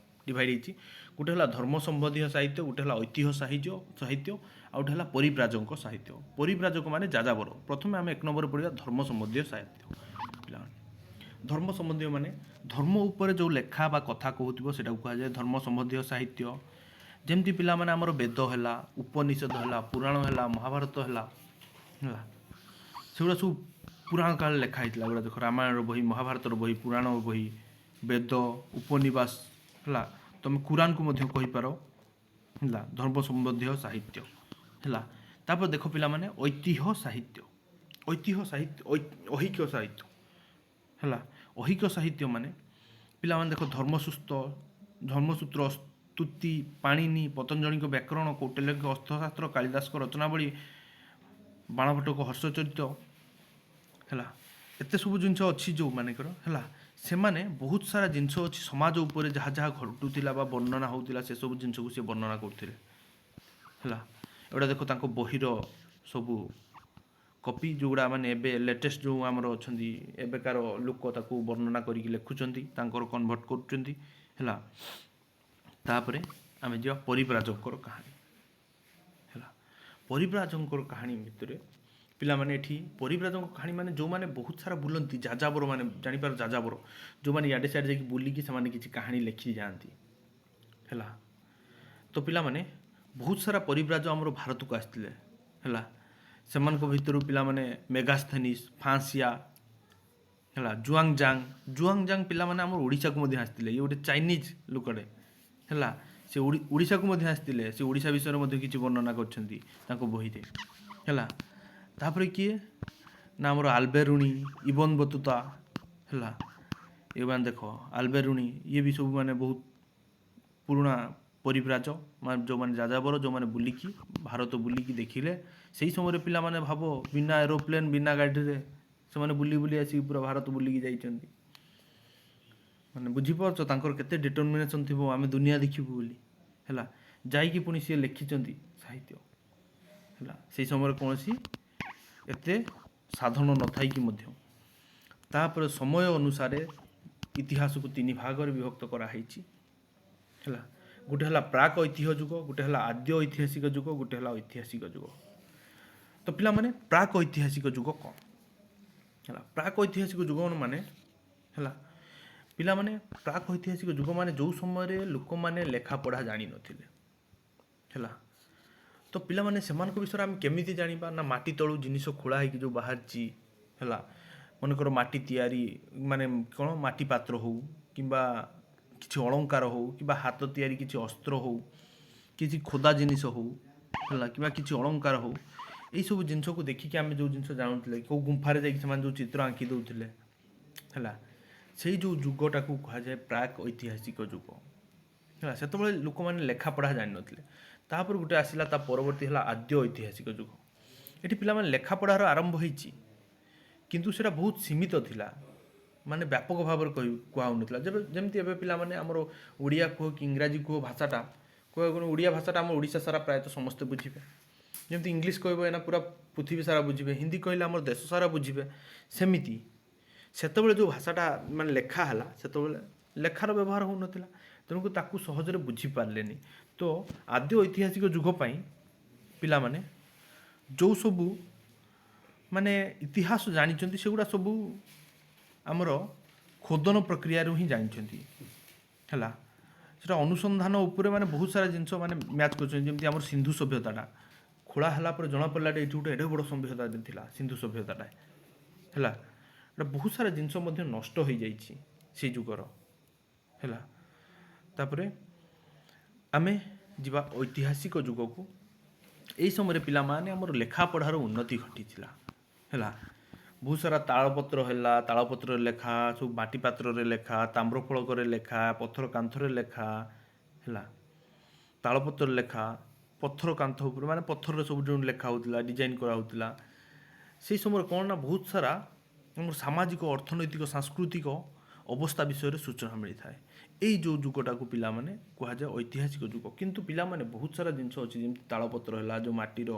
ଡିଭାଇଡ଼ ହେଇଛି ଗୋଟେ ହେଲା ଧର୍ମ ସମ୍ବନ୍ଧୀୟ ସାହିତ୍ୟ ଗୋଟେ ହେଲା ଐତିହ୍ୟ ସାହିତ୍ୟ ଆଉ ଗୋଟେ ହେଲା ପରିବ୍ରାଜକ ସାହିତ୍ୟ। ପରିବ୍ରାଜକ ମାନେ ଯାଯାବର ପ୍ରଥମେ ଆମେ 1 ନମ୍ବରରେ ପଢ଼ିବା ଧର୍ମ ସମ୍ବନ୍ଧୀୟ ସାହିତ୍ୟ ପିଲାମାନେ ଧର୍ମ ସମ୍ବନ୍ଧୀୟ ମାନେ ଧର୍ମ ଉପରେ ଯେଉଁ ଲେଖା ବା କଥା କହୁଥିବ ସେଇଟାକୁ କୁହାଯାଏ ଧର୍ମ ସମ୍ବନ୍ଧୀୟ ସାହିତ୍ୟ। ଯେମିତି ପିଲାମାନେ ଆମର ବେଦ ହେଲା ଉପନିଷଦ ହେଲା ପୁରାଣ ହେଲା ମହାଭାରତ ହେଲା ହେଲା ସେଗୁଡ଼ା ସବୁ ପୁରାଣ କାଳରେ ଲେଖା ହେଇଥିଲା ଏଗୁଡ଼ା ଦେଖ ରାମାୟଣର ବହି ମହାଭାରତର ବହି ପୁରାଣ ବହି ବେଦ ଉପନିବାସ ହେଲା ତୁମେ କୁରାନକୁ ମଧ୍ୟ କହିପାର ହେଲା ଧର୍ମ ସମ୍ବନ୍ଧୀୟ ସାହିତ୍ୟ ହେଲା। ତାପରେ ଦେଖ ପିଲାମାନେ ଐତିହ୍ୟ ସାହିତ୍ୟ ଅହିକ ସାହିତ୍ୟ ହେଲା। ଅହିକ ସାହିତ୍ୟ ମାନେ ପିଲାମାନେ ଦେଖ ଧର୍ମସୂତ୍ର ସ୍ତୁତି ପାଣିନି ପତଞ୍ଜଳିଙ୍କ ବ୍ୟାକରଣ କୌଟିଲ୍ୟଙ୍କ ଅର୍ଥଶାସ୍ତ୍ର କାଳିଦାସଙ୍କ ରଚନାବଳୀ ବାଣଭଟ୍ଟଙ୍କ ହର୍ଷଚରିତ ହେଲା ଏତେ ସବୁ ଜିନିଷ ଅଛି ଯେଉଁମାନଙ୍କର ହେଲା ସେମାନେ ବହୁତ ସାରା ଜିନିଷ ଅଛି ସମାଜ ଉପରେ ଯାହା ଯାହା ଘଟୁଥିଲା ବା ବର୍ଣ୍ଣନା ହେଉଥିଲା ସେସବୁ ଜିନିଷକୁ ସେ ବର୍ଣ୍ଣନା କରୁଥିଲେ ହେଲା। ଏଗୁଡ଼ା ଦେଖ ତାଙ୍କ ବହିର ସବୁ କପି ଯେଉଁଗୁଡ଼ା ମାନେ ଏବେ ଲେଟେଷ୍ଟ ଯେଉଁ ଆମର ଅଛନ୍ତି ଏବେକାର ଲୋକ ତାକୁ ବର୍ଣ୍ଣନା କରିକି ଲେଖୁଛନ୍ତି ତାଙ୍କର କନଭର୍ଟ କରୁଛନ୍ତି ହେଲା। ତାପରେ ଆମେ ଯିବା ପରିବ୍ରାଜକଙ୍କର କାହାଣୀ ହେଲା। ପରିବ୍ରାଜକଙ୍କର କାହାଣୀ ଭିତରେ ପିଲାମାନେ ଏଠି ପରିବ୍ରାଜକଙ୍କ କାହାଣୀ ମାନେ ଯେଉଁମାନେ ବହୁତ ସାରା ବୁଲନ୍ତି ଯାଯାବର ମାନେ ଜାଣିପାର ଯାଯାବର ଯେଉଁମାନେ ଇଆଡ଼େ ସିଆଡ଼େ ଯାଇକି ବୁଲିକି ସେମାନେ କିଛି କାହାଣୀ ଲେଖି ଯାଆନ୍ତି ହେଲା। ତ ପିଲାମାନେ ବହୁତ ସାରା ପରିବ୍ରାଜ ଆମର ଭାରତକୁ ଆସିଥିଲେ ହେଲା। ସେମାନଙ୍କ ଭିତରୁ ପିଲାମାନେ ମେଗାସ୍ଥେନିସ୍ ଫାନ୍ସିଆ ହେଲା ଜୁଆଙ୍ଗଜାଙ୍ଗ ପିଲାମାନେ ଆମର ଓଡ଼ିଶାକୁ ମଧ୍ୟ ଆସିଥିଲେ। ଇଏ ଗୋଟେ ଚାଇନିଜ୍ ଲୋକଟେ ହେଲା। ସେ ଓଡ଼ିଶାକୁ ମଧ୍ୟ ଆସିଥିଲେ। ସେ ଓଡ଼ିଶା ବିଷୟରେ ମଧ୍ୟ କିଛି ବର୍ଣ୍ଣନା କରିଛନ୍ତି ତାଙ୍କ ବହିରେ ହେଲା। ତାପରେ କିଏ ନା ଆମର ଆଲବେରୁଣି ଇବନ ବତୁତା ହେଲା। ଏମାନେ ଦେଖ ଆଲବେରୁଣି ଇଏ ବି ସବୁ ମାନେ ବହୁତ ପୁରୁଣା ପରିବ୍ରାଜ ମାନେ ଯେଉଁମାନେ ଯାଯାବର ଯେଉଁମାନେ ବୁଲିକି ଭାରତ ବୁଲିକି ଦେଖିଲେ ସେଇ ସମୟରେ ପିଲାମାନେ ଭାବ ବିନା ଏରୋପ୍ଲେନ୍ ବିନା ଗାଡ଼ିରେ ସେମାନେ ବୁଲି ବୁଲି ଆସିକି ପୁରା ଭାରତ ବୁଲିକି ଯାଇଛନ୍ତି। ମାନେ ବୁଝିପାରୁଛ ତାଙ୍କର କେତେ ଡିଟରମିନେସନ୍ ଥିବ ଆମେ ଦୁନିଆ ଦେଖିବୁ ବୋଲି ହେଲା। ଯାଇକି ପୁଣି ସିଏ ଲେଖିଛନ୍ତି ସାହିତ୍ୟ ହେଲା। ସେଇ ସମୟରେ କୌଣସି ଏତେ ସାଧନ ନଥାଇକି ମଧ୍ୟ ତାପରେ ସମୟ ଅନୁସାରେ ଇତିହାସକୁ 3 ଭାଗରେ ବିଭକ୍ତ କରାହେଇଛି ହେଲା। ଗୋଟେ ହେଲା ପ୍ରାକ୍ ଐତିହ୍ୟ ଯୁଗ, ଗୋଟେ ହେଲା ଆଦ୍ୟ ଐତିହାସିକ ଯୁଗ, ଗୋଟେ ହେଲା ଐତିହାସିକ ଯୁଗ। ତ ପିଲାମାନେ ପ୍ରାକ୍ ଐତିହାସିକ ଯୁଗ କ'ଣ ହେଲା। ପ୍ରାକ୍ ଐତିହାସିକ ଯୁଗ ମାନେ ହେଲା ପିଲାମାନେ ପ୍ରାକ୍ ଐତିହାସିକ ଯୁଗ ମାନେ ଯେଉଁ ସମୟରେ ଲୋକମାନେ ଲେଖାପଢ଼ା ଜାଣିନଥିଲେ ହେଲା। ତ ପିଲାମାନେ ସେମାନଙ୍କ ବିଷୟରେ ଆମେ କେମିତି ଜାଣିବା ନା ମାଟି ତଳୁ ଜିନିଷ ଖୋଳା ହେଇକି ଯେଉଁ ବାହାରିଛି ହେଲା। ମନେକର ମାଟି ତିଆରି ମାନେ କ'ଣ ମାଟି ପାତ୍ର ହଉ କିମ୍ବା କିଛି ଅଳଙ୍କାର ହଉ କିମ୍ବା ହାତ ତିଆରି କିଛି ଅସ୍ତ୍ର ହଉ କିଛି ଖୋଦା ଜିନିଷ ହଉ ହେଲା କିମ୍ବା କିଛି ଅଳଙ୍କାର ହଉ ଏଇସବୁ ଜିନିଷକୁ ଦେଖିକି ଆମେ ଯେଉଁ ଜିନିଷ ଜାଣୁଥିଲେ କେଉଁ ଗୁମ୍ଫାରେ ଯାଇକି ସେମାନେ ଯେଉଁ ଚିତ୍ର ଆଙ୍କି ଦେଉଥିଲେ ହେଲା। ସେଇ ଯେଉଁ ଯୁଗଟାକୁ କୁହାଯାଏ ପ୍ରାକ୍ ଐତିହାସିକ ଯୁଗ ହେଲା। ସେତେବେଳେ ଲୋକମାନେ ଲେଖାପଢ଼ା ଜାଣିନଥିଲେ। ତାପରେ ଗୋଟେ ଆସିଲା ତା ପରବର୍ତ୍ତୀ ହେଲା ଆଦ୍ୟ ଐତିହାସିକ ଯୁଗ। ଏଠି ପିଲାମାନେ ଲେଖାପଢ଼ାର ଆରମ୍ଭ ହେଇଛି କିନ୍ତୁ ସେଇଟା ବହୁତ ସୀମିତ ଥିଲା ମାନେ ବ୍ୟାପକ ଭାବରେ କୁହା ହେଉନଥିଲା। ଯେମିତି ଏବେ ପିଲାମାନେ ଆମର ଓଡ଼ିଆ କୁହ କି ଇଂରାଜୀ କୁହ ଭାଷାଟା କହିବାକୁ ଗଲେ ଓଡ଼ିଆ ଭାଷାଟା ଆମ ଓଡ଼ିଶା ସାରା ପ୍ରାୟତଃ ସମସ୍ତେ ବୁଝିବେ। ଯେମିତି ଇଂଲିଶ କହିବ ଏଇନା ପୁରା ପୃଥିବୀ ସାରା ବୁଝିବେ, ହିନ୍ଦୀ କହିଲେ ଆମର ଦେଶ ସାରା ବୁଝିବେ। ସେମିତି ସେତେବେଳେ ଯେଉଁ ଭାଷାଟା ମାନେ ଲେଖା ହେଲା ସେତେବେଳେ ଲେଖାର ବ୍ୟବହାର ହେଉନଥିଲା ତେଣୁକୁ ତାକୁ ସହଜରେ ବୁଝିପାରିଲେନି। ତ ଆଦ୍ୟ ଐତିହାସିକ ଯୁଗ ପାଇଁ ପିଲାମାନେ ଯେଉଁ ସବୁ ମାନେ ଇତିହାସ ଜାଣିଛନ୍ତି ସେଗୁଡ଼ା ସବୁ ଆମର ଖୋଦନ ପ୍ରକ୍ରିୟାରୁ ହିଁ ଜାଣିଛନ୍ତି ହେଲା। ସେଟା ଅନୁସନ୍ଧାନ ଉପରେ ମାନେ ବହୁତ ସାରା ଜିନିଷ ମାନେ ମ୍ୟାଚ୍ କରୁଛନ୍ତି। ଯେମିତି ଆମର ସିନ୍ଧୁ ସଭ୍ୟତାଟା ଖୋଳା ହେଲା ପରେ ଜଣାପଡ଼ିଲା ଏଇଠି ଗୋଟେ ଏଡ଼େ ବଡ଼ ସଭ୍ୟତା ଥିଲା ସିନ୍ଧୁ ସଭ୍ୟତାଟା ହେଲା। ଏଇଟା ବହୁତ ସାରା ଜିନିଷ ମଧ୍ୟ ନଷ୍ଟ ହୋଇଯାଇଛି ସେଇ ଯୁଗର ହେଲା। ତାପରେ ଆମେ ଯିବା ଐତିହାସିକ ଯୁଗକୁ। ଏହି ସମୟରେ ପିଲାମାନେ ଆମର ଲେଖାପଢ଼ାର ଉନ୍ନତି ଘଟିଥିଲା ହେଲା। ବହୁତ ସାରା ତାଳପତ୍ର ହେଲା, ତାଳପତ୍ରରେ ଲେଖା ସବୁ ମାଟି ପାତ୍ରରେ ଲେଖା, ତାମ୍ରଫଳକରେ ଲେଖା, ପଥର କାନ୍ଥରେ ଲେଖା ହେଲା। ତାଳପତ୍ରରେ ଲେଖା ପଥର କାନ୍ଥ ଉପରେ ମାନେ ପଥରରେ ସବୁ ଯେଉଁ ଲେଖା ହେଉଥିଲା ଡିଜାଇନ୍ କରାହେଉଥିଲା। ସେହି ସମୟରେ କ'ଣ ନା ବହୁତ ସାରା ଆମର ସାମାଜିକ ଅର୍ଥନୈତିକ ସାଂସ୍କୃତିକ ଅବସ୍ଥା ବିଷୟରେ ସୂଚନା ମିଳିଥାଏ। ଏଇ ଯେଉଁ ଯୁଗଟାକୁ ପିଲାମାନେ କୁହାଯାଏ ଐତିହାସିକ ଯୁଗ। କିନ୍ତୁ ପିଲାମାନେ ବହୁତ ସାରା ଜିନିଷ ଅଛି ଯେମିତି ତାଳପତ୍ର ହେଲା ଯେଉଁ ମାଟିର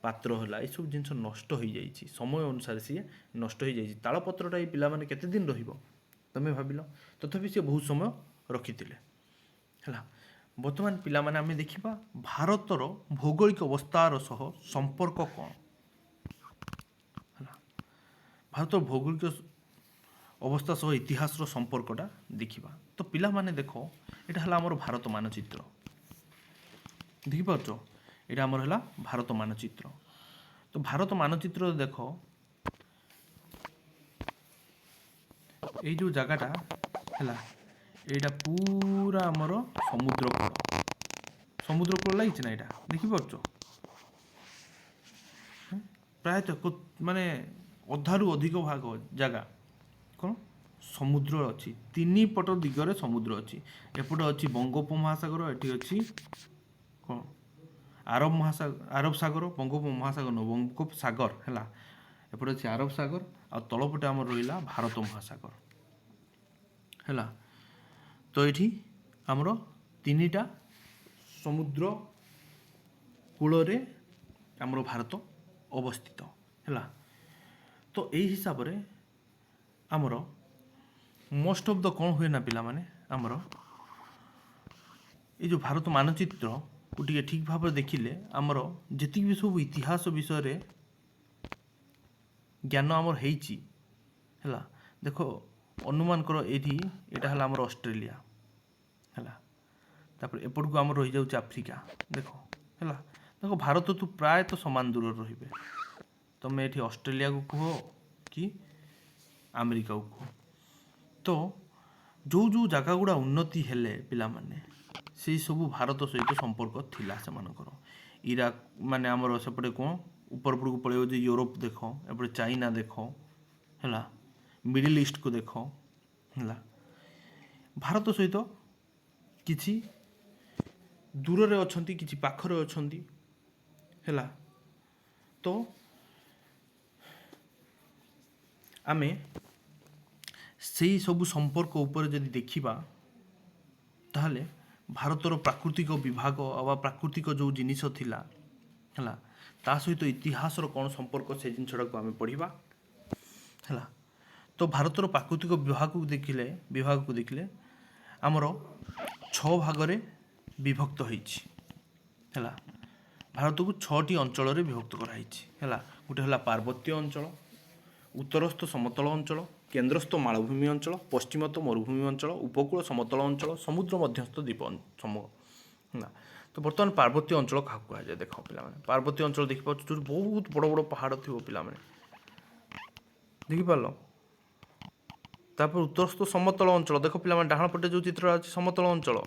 ପାତ୍ର ହେଲା ଏସବୁ ଜିନିଷ ନଷ୍ଟ ହୋଇଯାଇଛି ସମୟ ଅନୁସାରେ ସିଏ ନଷ୍ଟ ହୋଇଯାଇଛି। ତାଳପତ୍ରଟା ଏଇ ପିଲାମାନେ କେତେ ଦିନ ରହିବ ତମେ ଭାବିଲ? ତଥାପି ସିଏ ବହୁତ ସମୟ ରଖିଥିଲେ ହେଲା। ବର୍ତ୍ତମାନ ପିଲାମାନେ ଆମେ ଦେଖିବା ଭାରତର ଭୌଗୋଳିକ ଅବସ୍ଥାର ସହ ସମ୍ପର୍କ କ'ଣ ହେଲା। ଭାରତର ଭୌଗୋଳିକ ଅବସ୍ଥା ସହ ଇତିହାସର ସମ୍ପର୍କଟା ଦେଖିବା। ତ ପିଲାମାନେ ଦେଖ ଏଇଟା ହେଲା ଆମର ଭାରତ ମାନଚିତ୍ର ଦେଖିପାରୁଛ। ଏଇଟା ଆମର ହେଲା ଭାରତ ମାନଚିତ୍ର। ତ ଭାରତ ମାନଚିତ୍ରରେ ଦେଖ ଏଇ ଯେଉଁ ଜାଗାଟା ହେଲା এইটা পুরা আমার সমুদ্র কূଳ লাগছে না, এটা দেখিপারছ ପ୍ରାୟତଃ ମାନେ ଅଧାରୁ ଅଧିକ ଭାଗ ଜାଗା କ'ଣ ସମୁଦ୍ର ଅଛି। ତିନି ପଟ ଦିଗରେ ସମୁଦ୍ର ଅଛି। ଏପଟେ ଅଛି ବଙ୍ଗୋପମହାସାଗର, ଏଠି ଅଛି କ'ଣ ଆରବ ସାଗର, ବଙ୍ଗୋପମହାସାଗର ନୁହଁ, ବଙ୍ଗୋପସାଗର ହେଲା। ଏପଟେ ଅଛି ଆରବ ସାଗର, ଆଉ ତଳପଟେ ଆମର ରହିଲା ଭାରତ ମହାସାଗର ହେଲା। ତ ଏଠି ଆମର ତିନିଟା ସମୁଦ୍ର କୂଳରେ ଆମର ଭାରତ ଅବସ୍ଥିତ ହେଲା। ତ ଏଇ ହିସାବରେ ଆମର ମୋଷ୍ଟ ଅଫ୍ ଦ କ'ଣ ହୁଏ ନା ପିଲାମାନେ, ଆମର ଏଇ ଯେଉଁ ଭାରତ ମାନଚିତ୍ରକୁ ଟିକେ ଠିକ୍ ଭାବରେ ଦେଖିଲେ ଆମର ଯେତିକି ବି ସବୁ ଇତିହାସ ବିଷୟରେ ଜ୍ଞାନ ଆମର ହେଇଛି ହେଲା। ଦେଖ ଅନୁମାନ କର ଏଇଟା ହେଲା ଆମର ଅଷ୍ଟ୍ରେଲିଆ ହେଲା, ତାପରେ ଏପଟକୁ ଆମର ରହିଯାଉଛି ଆଫ୍ରିକା ଦେଖ ହେଲା। ଦେଖ ଭାରତଠୁ ପ୍ରାୟତଃ ସମାନ ଦୂରରେ ରହିବେ। ତମେ ଏଠି ଅଷ୍ଟ୍ରେଲିଆକୁ କୁହ କି ଆମେରିକାକୁ କୁହ। ତ ଯେଉଁ ଜାଗା ଗୁଡ଼ା ଉନ୍ନତି ହେଲେ ପିଲାମାନେ, ସେଇ ସବୁ ଭାରତ ସହିତ ସମ୍ପର୍କ ଥିଲା ସେମାନଙ୍କର। ଇରାକ ମାନେ ଆମର ସେପଟେ କ'ଣ ଉପରକୁ ପଳେଇବ ଯେ ୟୁରୋପ ଦେଖ, ଏପଟେ ଚାଇନା ଦେଖ ହେଲା, ମିଡ଼ିଲ ଇଷ୍ଟକୁ ଦେଖ ହେଲା। ଭାରତ ସହିତ କିଛି ଦୂରରେ ଅଛନ୍ତି, କିଛି ପାଖରେ ଅଛନ୍ତି ହେଲା। ତ ଆମେ ସେଇ ସବୁ ସମ୍ପର୍କ ଉପରେ ଯଦି ଦେଖିବା, ତାହେଲେ ଭାରତର ପ୍ରାକୃତିକ ବିଭାଗ ବା ପ୍ରାକୃତିକ ଯେଉଁ ଜିନିଷ ଥିଲା ହେଲା, ତା ସହିତ ଇତିହାସର କ'ଣ ସମ୍ପର୍କ, ସେ ଜିନିଷଟାକୁ ଆମେ ପଢ଼ିବା ହେଲା। ତ ଭାରତର ପ୍ରାକୃତିକ ବିଭାଗକୁ ଦେଖିଲେ ଆମର 6 ଭାଗରେ ବିଭକ୍ତ ହେଇଛି ହେଲା। ଭାରତକୁ 6ଟି ଅଞ୍ଚଳରେ ବିଭକ୍ତ କରାହେଇଛି ହେଲା। ଗୋଟେ ହେଲା ପାର୍ବତ୍ୟ ଅଞ୍ଚଳ, ଉତ୍ତରସ୍ଥ ସମତଳ ଅଞ୍ଚଳ, କେନ୍ଦ୍ରସ୍ଥ ମାଳଭୂମି ଅଞ୍ଚଳ, ପଶ୍ଚିମସ୍ଥ ମରୁଭୂମି ଅଞ୍ଚଳ, ଉପକୂଳ ସମତଳ ଅଞ୍ଚଳ, ସମୁଦ୍ର ମଧ୍ୟସ୍ଥ ଦ୍ୱୀପ ସମୂହ ହେଲା। ତ ବର୍ତ୍ତମାନ ପାର୍ବତ୍ୟ ଅଞ୍ଚଳ କାହାକୁ କୁହାଯାଏ ଦେଖ ପିଲାମାନେ। ପାର୍ବତ୍ୟ ଅଞ୍ଚଳ ଦେଖିପାରୁଛ ଯେଉଁଠି ବହୁତ ବଡ଼ ବଡ଼ ପାହାଡ଼ ଥିବ ପିଲାମାନେ, ଦେଖିପାରିଲ। ତାପରେ ଉତ୍ତରସ୍ଥ ସମତଳ ଅଞ୍ଚଳ ଦେଖ ପିଲାମାନେ, ଡାହାଣ ପଟେ ଯେଉଁ ଚିତ୍ରଟା ଅଛି ସମତଳ ଅଞ୍ଚଳ।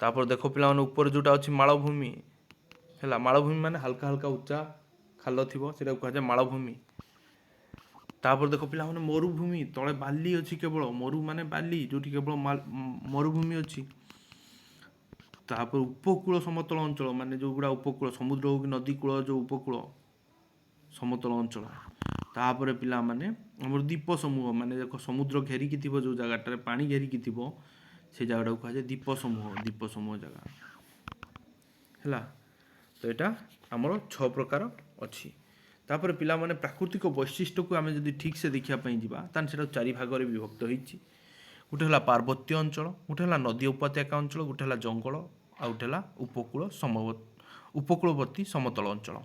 ତାପରେ ଦେଖ ପିଲାମାନେ ଉପରେ ଯେଉଁଟା ଅଛି ମାଳଭୂମି ହେଲା। ମାଳଭୂମି ମାନେ ହାଲକା ହାଲକା ଉଚ୍ଚା ଖାଲ ଥିବ, ସେଇଟାକୁ କୁହାଯାଏ ମାଳଭୂମି। ତାପରେ ଦେଖ ପିଲାମାନେ ମରୁଭୂମି, ତଳେ ବାଲି ଅଛି କେବଳ, ମରୁ ମାନେ ବାଲି, ଯେଉଁଠି କେବଳ ମରୁଭୂମି ଅଛି। ତାପରେ ଉପକୂଳ ସମତଳ ଅଞ୍ଚଳ, ମାନେ ଯେଉଁଗୁଡ଼ା ଉପକୂଳ ସମୁଦ୍ର ହେଉ କି ନଦୀ କୂଳ, ଯେଉଁ ଉପକୂଳ ସମତଳ ଅଞ୍ଚଳ। ତାପରେ ପିଲାମାନେ ଆମର ଦ୍ୱୀପ ସମୂହ, ମାନେ ଦେଖ ସମୁଦ୍ର ଘେରିକି ଥିବ ଯେଉଁ ଜାଗାଟାରେ, ପାଣି ଘେରିକି ଥିବ, ସେ ଜାଗାଟାକୁ କୁହାଯାଏ ଦ୍ୱୀପ ସମୂହ ଜାଗା ହେଲା। ତ ଏଇଟା ଆମର 6 ପ୍ରକାର ଅଛି। ତାପରେ ପିଲାମାନେ ପ୍ରାକୃତିକ ବୈଶିଷ୍ଟ୍ୟକୁ ଆମେ ଯଦି ଠିକ୍ସେ ଦେଖିବା ପାଇଁ ଯିବା, ତାହେଲେ ସେଇଟା 4 ଭାଗରେ ବିଭକ୍ତ ହେଇଛି। ଗୋଟେ ହେଲା ପାର୍ବତ୍ୟ ଅଞ୍ଚଳ, ଗୋଟେ ହେଲା ନଦୀ ଉପତ୍ୟକା ଅଞ୍ଚଳ, ଗୋଟେ ହେଲା ଜଙ୍ଗଲ, ଆଉ ଗୋଟେ ହେଲା ଉପକୂଳବର୍ତ୍ତୀ ସମତଳ ଅଞ୍ଚଳ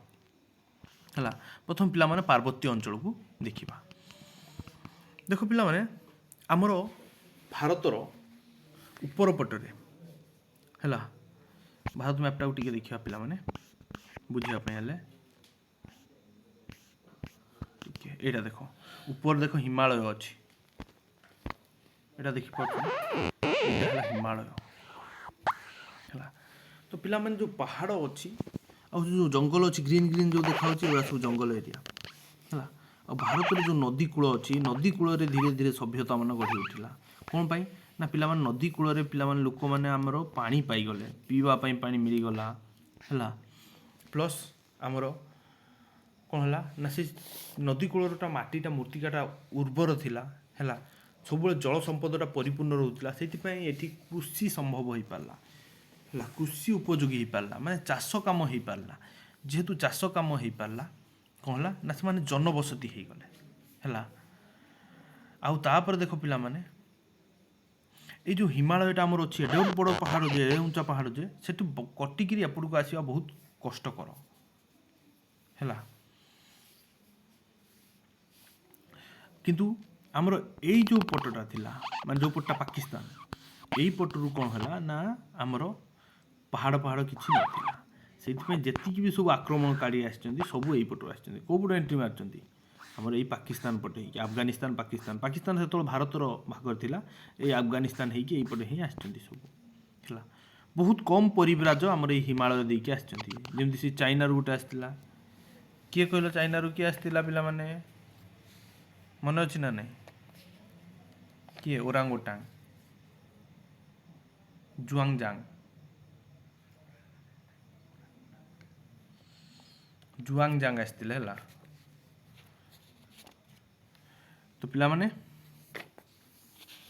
ହେଲା। ପ୍ରଥମେ ପିଲାମାନେ ପାର୍ବତ୍ୟ ଅଞ୍ଚଳକୁ ଦେଖିବା। ଦେଖ ପିଲାମାନେ ଆମର ଭାରତର ଉପର ପଟରେ ହେଲା, ଭାରତ ମ୍ୟାପ୍ଟାକୁ ଟିକେ ଦେଖିବା ପିଲାମାନେ ବୁଝିବା ପାଇଁ ହେଲେ। ଟିକେ ଏଇଟା ଦେଖ, ଉପରେ ଦେଖ ହିମାଳୟ ଅଛି, ଏଇଟା ଦେଖିପାରୁଛ, ଏଇଟା ହେଲା ହିମାଳୟ ହେଲା। ତ ପିଲାମାନେ ଯେଉଁ ପାହାଡ଼ ଅଛି ଆଉ ଯେଉଁ ଜଙ୍ଗଲ ଅଛି, ଗ୍ରୀନ୍ ଯେଉଁ ଦେଖାହେଉଛି, ଏଗୁଡ଼ା ସବୁ ଜଙ୍ଗଲ ଏରିଆ ହେଲା। ଆଉ ଭାରତରେ ଯେଉଁ ନଦୀ କୂଳ ଅଛି, ନଦୀ କୂଳରେ ଧୀରେ ଧୀରେ ସଭ୍ୟତା ମାନ ଗଢ଼ି ଉଠିଲା। କ'ଣ ପାଇଁ ନା ପିଲାମାନେ ନଦୀ କୂଳରେ ଲୋକମାନେ ଆମର ପାଣି ପାଇଗଲେ, ପିଇବା ପାଇଁ ପାଣି ମିଳିଗଲା ହେଲା। ପ୍ଲସ୍ ଆମର କ'ଣ ହେଲା ନା ସେ ନଦୀ କୂଳରଟା ମାଟିଟା ମୂର୍ତ୍ତିକାଟା ଉର୍ବର ଥିଲା ହେଲା। ସବୁବେଳେ ଜଳ ସମ୍ପଦଟା ପରିପୂର୍ଣ୍ଣ ରହୁଥିଲା, ସେଥିପାଇଁ ଏଠି କୃଷି ସମ୍ଭବ ହୋଇପାରିଲା ହେଲା। କୃଷି ଉପଯୋଗୀ ହୋଇପାରିଲା, ମାନେ ଚାଷ କାମ ହୋଇପାରିଲା। ଯେହେତୁ ଚାଷ କାମ ହୋଇପାରିଲା, କ'ଣ ହେଲା ନା ସେମାନେ ଜନବସତି ହୋଇଗଲେ ହେଲା। ଆଉ ତାପରେ ଦେଖ ପିଲାମାନେ, ଏଇ ଯେଉଁ ହିମାଳୟଟା ଆମର ଅଛି, ଏଡ଼େ ବଡ଼ ପାହାଡ଼ ଯେ, ଏଡ଼େ ଉଞ୍ଚା ପାହାଡ଼ ଯେ, ସେଠି କଟିକିରି ଏପଟକୁ ଆସିବା ବହୁତ କଷ୍ଟକର ହେଲା। କିନ୍ତୁ ଆମର ଏଇ ଯେଉଁ ପଟଟା ଥିଲା, ମାନେ ଯେଉଁ ପଟଟା ପାକିସ୍ତାନ, ଏଇ ପଟରୁ କ'ଣ ହେଲା ନା ଆମର ପାହାଡ଼ କିଛି ନଥିଲା। ସେଇଥିପାଇଁ ଯେତିକି ବି ସବୁ ଆକ୍ରମଣକାରୀ ଆସିଛନ୍ତି, ସବୁ ଏଇପଟରୁ ଆସିଛନ୍ତି। କେଉଁ ପଟୁ ଏଣ୍ଟ୍ରି ମାରିଛନ୍ତି? ଆମର ଏଇ ପାକିସ୍ତାନ ପଟେ ହେଇକି ଆଫଗାନିସ୍ତାନ ପାକିସ୍ତାନ ସେତେବେଳେ ଭାରତର ଭାଗରେ ଥିଲା, ଏଇ ଆଫଗାନିସ୍ତାନ ହେଇକି ଏଇପଟେ ହିଁ ଆସିଛନ୍ତି ସବୁ ହେଲା। ବହୁତ କମ୍ ପରିବ୍ରାଜ ଆମର ଏଇ ହିମାଳୟ ଦେଇକି ଆସିଛନ୍ତି। ଯେମିତି ସେ ଚାଇନାରୁ ଗୋଟେ ଆସିଥିଲା, କିଏ କହିଲ ଚାଇନାରୁ କିଏ ଆସିଥିଲା ପିଲାମାନେ, ମନେ ଅଛି ନା ନାହିଁ? କିଏ? ଓରାଙ୍ଗଓଟାଙ୍ଗ, ଜୁଆଙ୍ଗଜାଙ୍ଗ ଆସିଥିଲେ ହେଲା। ତ ପିଲାମାନେ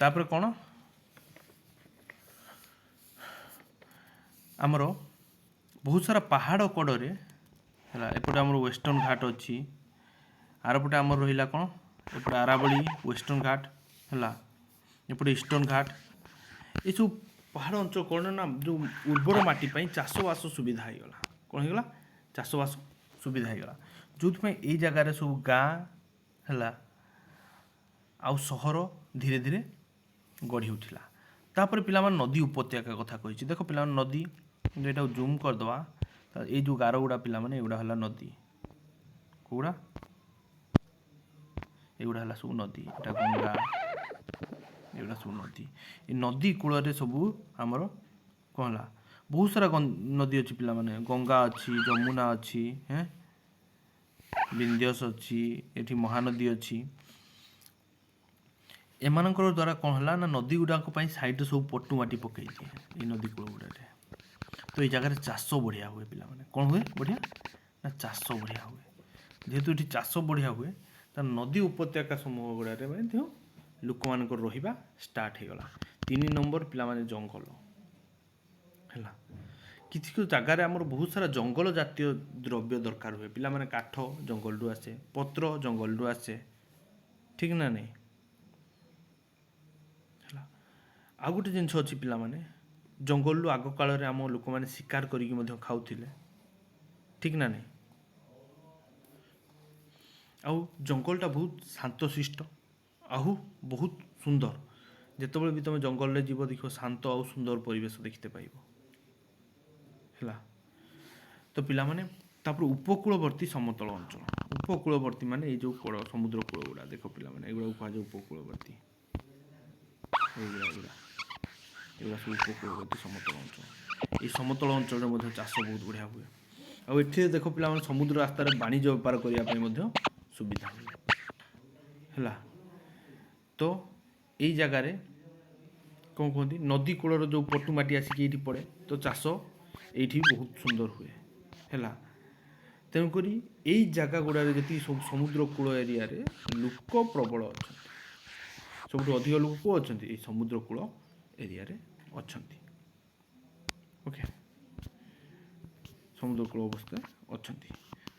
ତାପରେ କ'ଣ ଆମର ବହୁତ ସାରା ପାହାଡ଼ କଡ଼ରେ ହେଲା, ଏପଟେ ଆମର ୱେଷ୍ଟର୍ଣ୍ଣ ଘାଟ ଅଛି, ଆରପଟେ ଆମର ରହିଲା କ'ଣ, ଏପଟେ ଆରାବଳୀ ୱେଷ୍ଟର୍ଣ୍ଣ ଘାଟ ହେଲା, ଏପଟେ ଇଷ୍ଟର୍ଣ୍ଣ ଘାଟ। ଏସବୁ ପାହାଡ଼ ଅଞ୍ଚଳ କ'ଣ ନା ଯେଉଁ ଉର୍ବର ମାଟି ପାଇଁ ଚାଷବାସ ସୁବିଧା ହେଇଗଲା। କ'ଣ ହେଇଗଲା? ଚାଷବାସ ସୁବିଧା ହେଇଗଲା, ଯେଉଁଥିପାଇଁ ଏଇ ଜାଗାରେ ସବୁ ଗାଁ ହେଲା ଆଉ ସହର ଧୀରେ ଧୀରେ ଗଢ଼ି ଉଠିଲା। ତାପରେ ପିଲାମାନେ ନଦୀ ଉପତ୍ୟକା କଥା କହିଛି। ଦେଖ ପିଲାମାନେ ନଦୀ, ଏଇଟାକୁ ଜୁମ୍ କରିଦେବା, ଏଇ ଯେଉଁ ଗାର ଗୁଡ଼ା ପିଲାମାନେ ଏଗୁଡ଼ା ହେଲା ନଦୀ, କେଉଁଗୁଡ଼ା? ଏଗୁଡ଼ା ହେଲା ସବୁ ନଦୀ, ଏଇଟା ଗଙ୍ଗା, ଏଗୁଡ଼ା ସବୁ ନଦୀ। ଏ ନଦୀ କୂଳରେ ସବୁ ଆମର କ'ଣ ହେଲା, ବହୁତ ସାରା ନଦୀ ଅଛି ପିଲାମାନେ, ଗଙ୍ଗା ଅଛି, ଯମୁନା ଅଛି, ବିନ୍ଧ୍ୟସ ଅଛି, ଏଠି ମହାନଦୀ ଅଛି। ଏମାନଙ୍କର ଦ୍ୱାରା କ'ଣ ହେଲା ନା ନଦୀ ଗୁଡ଼ାକ ପାଇଁ ସାଇଡ଼୍ରେ ସବୁ ପଟୁ ମାଟି ପକେଇଛି ଏଇ ନଦୀ କୂଳ ଗୁଡ଼ାରେ। ତ ଏଇ ଜାଗାରେ ଚାଷ ବଢ଼ିଆ ହୁଏ ପିଲାମାନେ। କ'ଣ ହୁଏ ବଢ଼ିଆ? ନା ଚାଷ ବଢ଼ିଆ ହୁଏ। ଯେହେତୁ ଏଠି ଚାଷ ବଢ଼ିଆ ହୁଏ, ତା ନଦୀ ଉପତ୍ୟକା ସମୂହ ଗୁଡ଼ାରେ ମଧ୍ୟ ଲୋକମାନଙ୍କର ରହିବା ଷ୍ଟାର୍ଟ ହେଇଗଲା। 3 ନମ୍ବର ପିଲାମାନେ ଜଙ୍ଗଲ ହେଲା। କିଛି କିଛି ଜାଗାରେ ଆମର ବହୁତ ସାରା ଜଙ୍ଗଲ ଜାତୀୟ ଦ୍ରବ୍ୟ ଦରକାର ହୁଏ ପିଲାମାନେ। କାଠ ଜଙ୍ଗଲରୁ ଆସେ, ପତ୍ର ଜଙ୍ଗଲରୁ ଆସେ, ଠିକ୍ ନା ନାହିଁ? ହେଲା, ଆଉ ଗୋଟେ ଜିନିଷ ଅଛି ପିଲାମାନେ, ଜଙ୍ଗଲରୁ ଆଗ କାଳରେ ଆମ ଲୋକମାନେ ଶିକାର କରିକି ମଧ୍ୟ ଖାଉଥିଲେ, ଠିକ୍ ନା ନାହିଁ? ଆଉ ଜଙ୍ଗଲଟା ବହୁତ ଶାନ୍ତଶିଷ୍ଟ ଆଉ ବହୁତ ସୁନ୍ଦର। ଯେତେବେଳେ ବି ତୁମେ ଜଙ୍ଗଲରେ ଯିବ ଦେଖିବ ଶାନ୍ତ ଆଉ ସୁନ୍ଦର ପରିବେଶ ଦେଖିତେ ପାଇବ ହେଲା। ତ ପିଲାମାନେ ତାପରେ ଉପକୂଳବର୍ତ୍ତୀ ସମତଳ ଅଞ୍ଚଳ, ଉପକୂଳବର୍ତ୍ତୀ ମାନେ ଏଇ ଯେଉଁ କୂଳ ସମୁଦ୍ର କୂଳ ଗୁଡ଼ା ଦେଖ ପିଲାମାନେ, ଏଗୁଡ଼ାକୁ କୁହାଯାଏ ଉପକୂଳବର୍ତ୍ତୀ। ଏଗୁଡ଼ା ସବୁ ଉପକୂଳବର୍ତ୍ତୀ ସମତଳ ଅଞ୍ଚଳ। ଏଇ ସମତଳ ଅଞ୍ଚଳରେ ମଧ୍ୟ ଚାଷ ବହୁତ ବଢ଼ିଆ ହୁଏ। ଆଉ ଏଠିରେ ଦେଖ ପିଲାମାନେ ସମୁଦ୍ର ରାସ୍ତାରେ ବାଣିଜ୍ୟ ବେପାର କରିବା ପାଇଁ ମଧ୍ୟ ସୁବିଧା ହୁଏ ହେଲା। ତ ଏଇ ଜାଗାରେ କ'ଣ କୁହନ୍ତି, ନଦୀ କୂଳର ଯେଉଁ ପଟୁ ମାଟି ଆସିକି ଏଇଠି ପଡ଼େ, ତ ଚାଷ ଏଇଠି ବହୁତ ସୁନ୍ଦର ହୁଏ ହେଲା। ତେଣୁକରି ଏଇ ଜାଗା ଗୁଡ଼ାରେ ଯେତିକି ସବୁ ସମୁଦ୍ର କୂଳ ଏରିଆରେ ଲୋକ ପ୍ରବଳ ଅଛନ୍ତି। ସବୁଠୁ ଅଧିକ ଲୋକ କେଉଁ ଅଛନ୍ତି? ଏଇ ସମୁଦ୍ର କୂଳ ଏରିଆରେ ଅଛନ୍ତି। ଓକେ, ସମୁଦ୍ର କୂଳ ଅବସ୍ଥାରେ ଅଛନ୍ତି।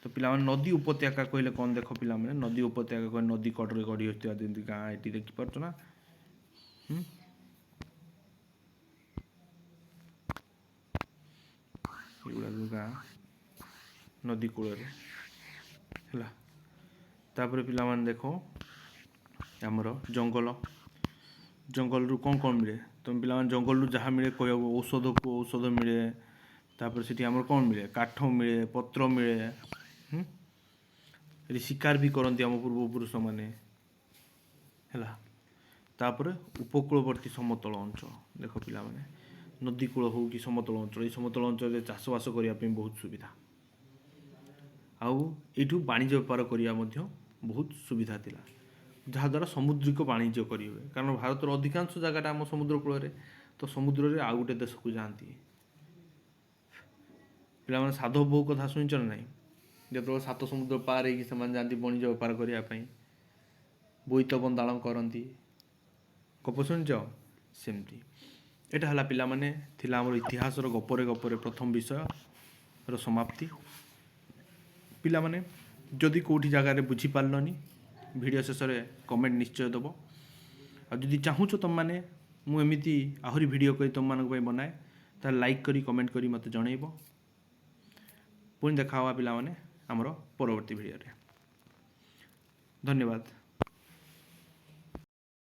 ତ ପିଲାମାନେ ନଦୀ ଉପତ୍ୟକା କହିଲେ କ'ଣ ଦେଖ ପିଲାମାନେ, ନଦୀ ଉପତ୍ୟକା କହିଲେ ନଦୀ କଡ଼ରେ ଗଢ଼ି ହୋଇଥିବା ଯେମିତି ଗାଁ ଏଠି ଦେଖିପାରୁଛ ନା। ଏଗୁଡ଼ା ଯେଉଁ ଗାଁ ନଦୀ କୂଳରେ ହେଲା। ତାପରେ ପିଲାମାନେ ଦେଖ ଆମର ଜଙ୍ଗଲରୁ କ'ଣ କ'ଣ ମିଳେ? ତୁମେ ପିଲାମାନେ ଜଙ୍ଗଲରୁ ଯାହା ମିଳେ କହିବାକୁ, ଔଷଧକୁ ଔଷଧ ମିଳେ, ତାପରେ ସେଠି ଆମର କ'ଣ ମିଳେ? କାଠ ମିଳେ, ପତ୍ର ମିଳେ, ଏଠି ଶିକାର ବି କରନ୍ତି ଆମ ପୂର୍ବପୁରୁଷମାନେ ହେଲା। ତାପରେ ଉପକୂଳବର୍ତ୍ତୀ ସମତଳ ଅଞ୍ଚଳ ଦେଖ ପିଲାମାନେ, ନଦୀ କୂଳ ହେଉ କି ସମତଳ ଅଞ୍ଚଳ, ଏଇ ସମତଳ ଅଞ୍ଚଳରେ ଚାଷବାସ କରିବା ପାଇଁ ବହୁତ ସୁବିଧା। ଆଉ ଏଇଠୁ ବାଣିଜ୍ୟ ବେପାର କରିବା ମଧ୍ୟ ବହୁତ ସୁବିଧା ଥିଲା, ଯାହାଦ୍ୱାରା ସାମୁଦ୍ରିକ ବାଣିଜ୍ୟ କରିହୁଏ। କାରଣ ଭାରତର ଅଧିକାଂଶ ଜାଗାଟା ଆମ ସମୁଦ୍ର କୂଳରେ, ତ ସମୁଦ୍ରରେ ଆଉ ଗୋଟେ ଦେଶକୁ ଯାଆନ୍ତି। ପିଲାମାନେ ସାଧବ ବୋହୂ କଥା ଶୁଣିଛ ନା ନାହିଁ? ଯେତେବେଳେ 7 ସମୁଦ୍ର ପାର ହେଇକି ସେମାନେ ଯାଆନ୍ତି ବାଣିଜ୍ୟ ବେପାର କରିବା ପାଇଁ, ବୋଇତ ବନ୍ଦାଣ କରନ୍ତି, ଗପ ଶୁଣିଛ? ସେମିତି ଏଇଟା ହେଲା ପିଲାମାନେ ଥିଲା ଆମର ଇତିହାସର ଗପରେ ଗପରେ ପ୍ରଥମ ବିଷୟର ସମାପ୍ତି। ପିଲାମାନେ ଯଦି କେଉଁଠି ଜାଗାରେ ବୁଝିପାରିଲନି, ଭିଡ଼ିଓ ଶେଷରେ କମେଣ୍ଟ ନିଶ୍ଚୟ ଦେବ। ଆଉ ଯଦି ଚାହୁଁଛ ତୁମମାନେ ମୁଁ ଏମିତି ଆହୁରି ଭିଡ଼ିଓ କରି ତୁମମାନଙ୍କ ପାଇଁ ବନାଏ, ତାହେଲେ ଲାଇକ୍ କରି କମେଣ୍ଟ କରି ମୋତେ ଜଣାଇବ। ପୁଣି ଦେଖା ହେବା ପିଲାମାନେ ଆମର ପରବର୍ତ୍ତୀ ଭିଡ଼ିଓରେ। ଧନ୍ୟବାଦ।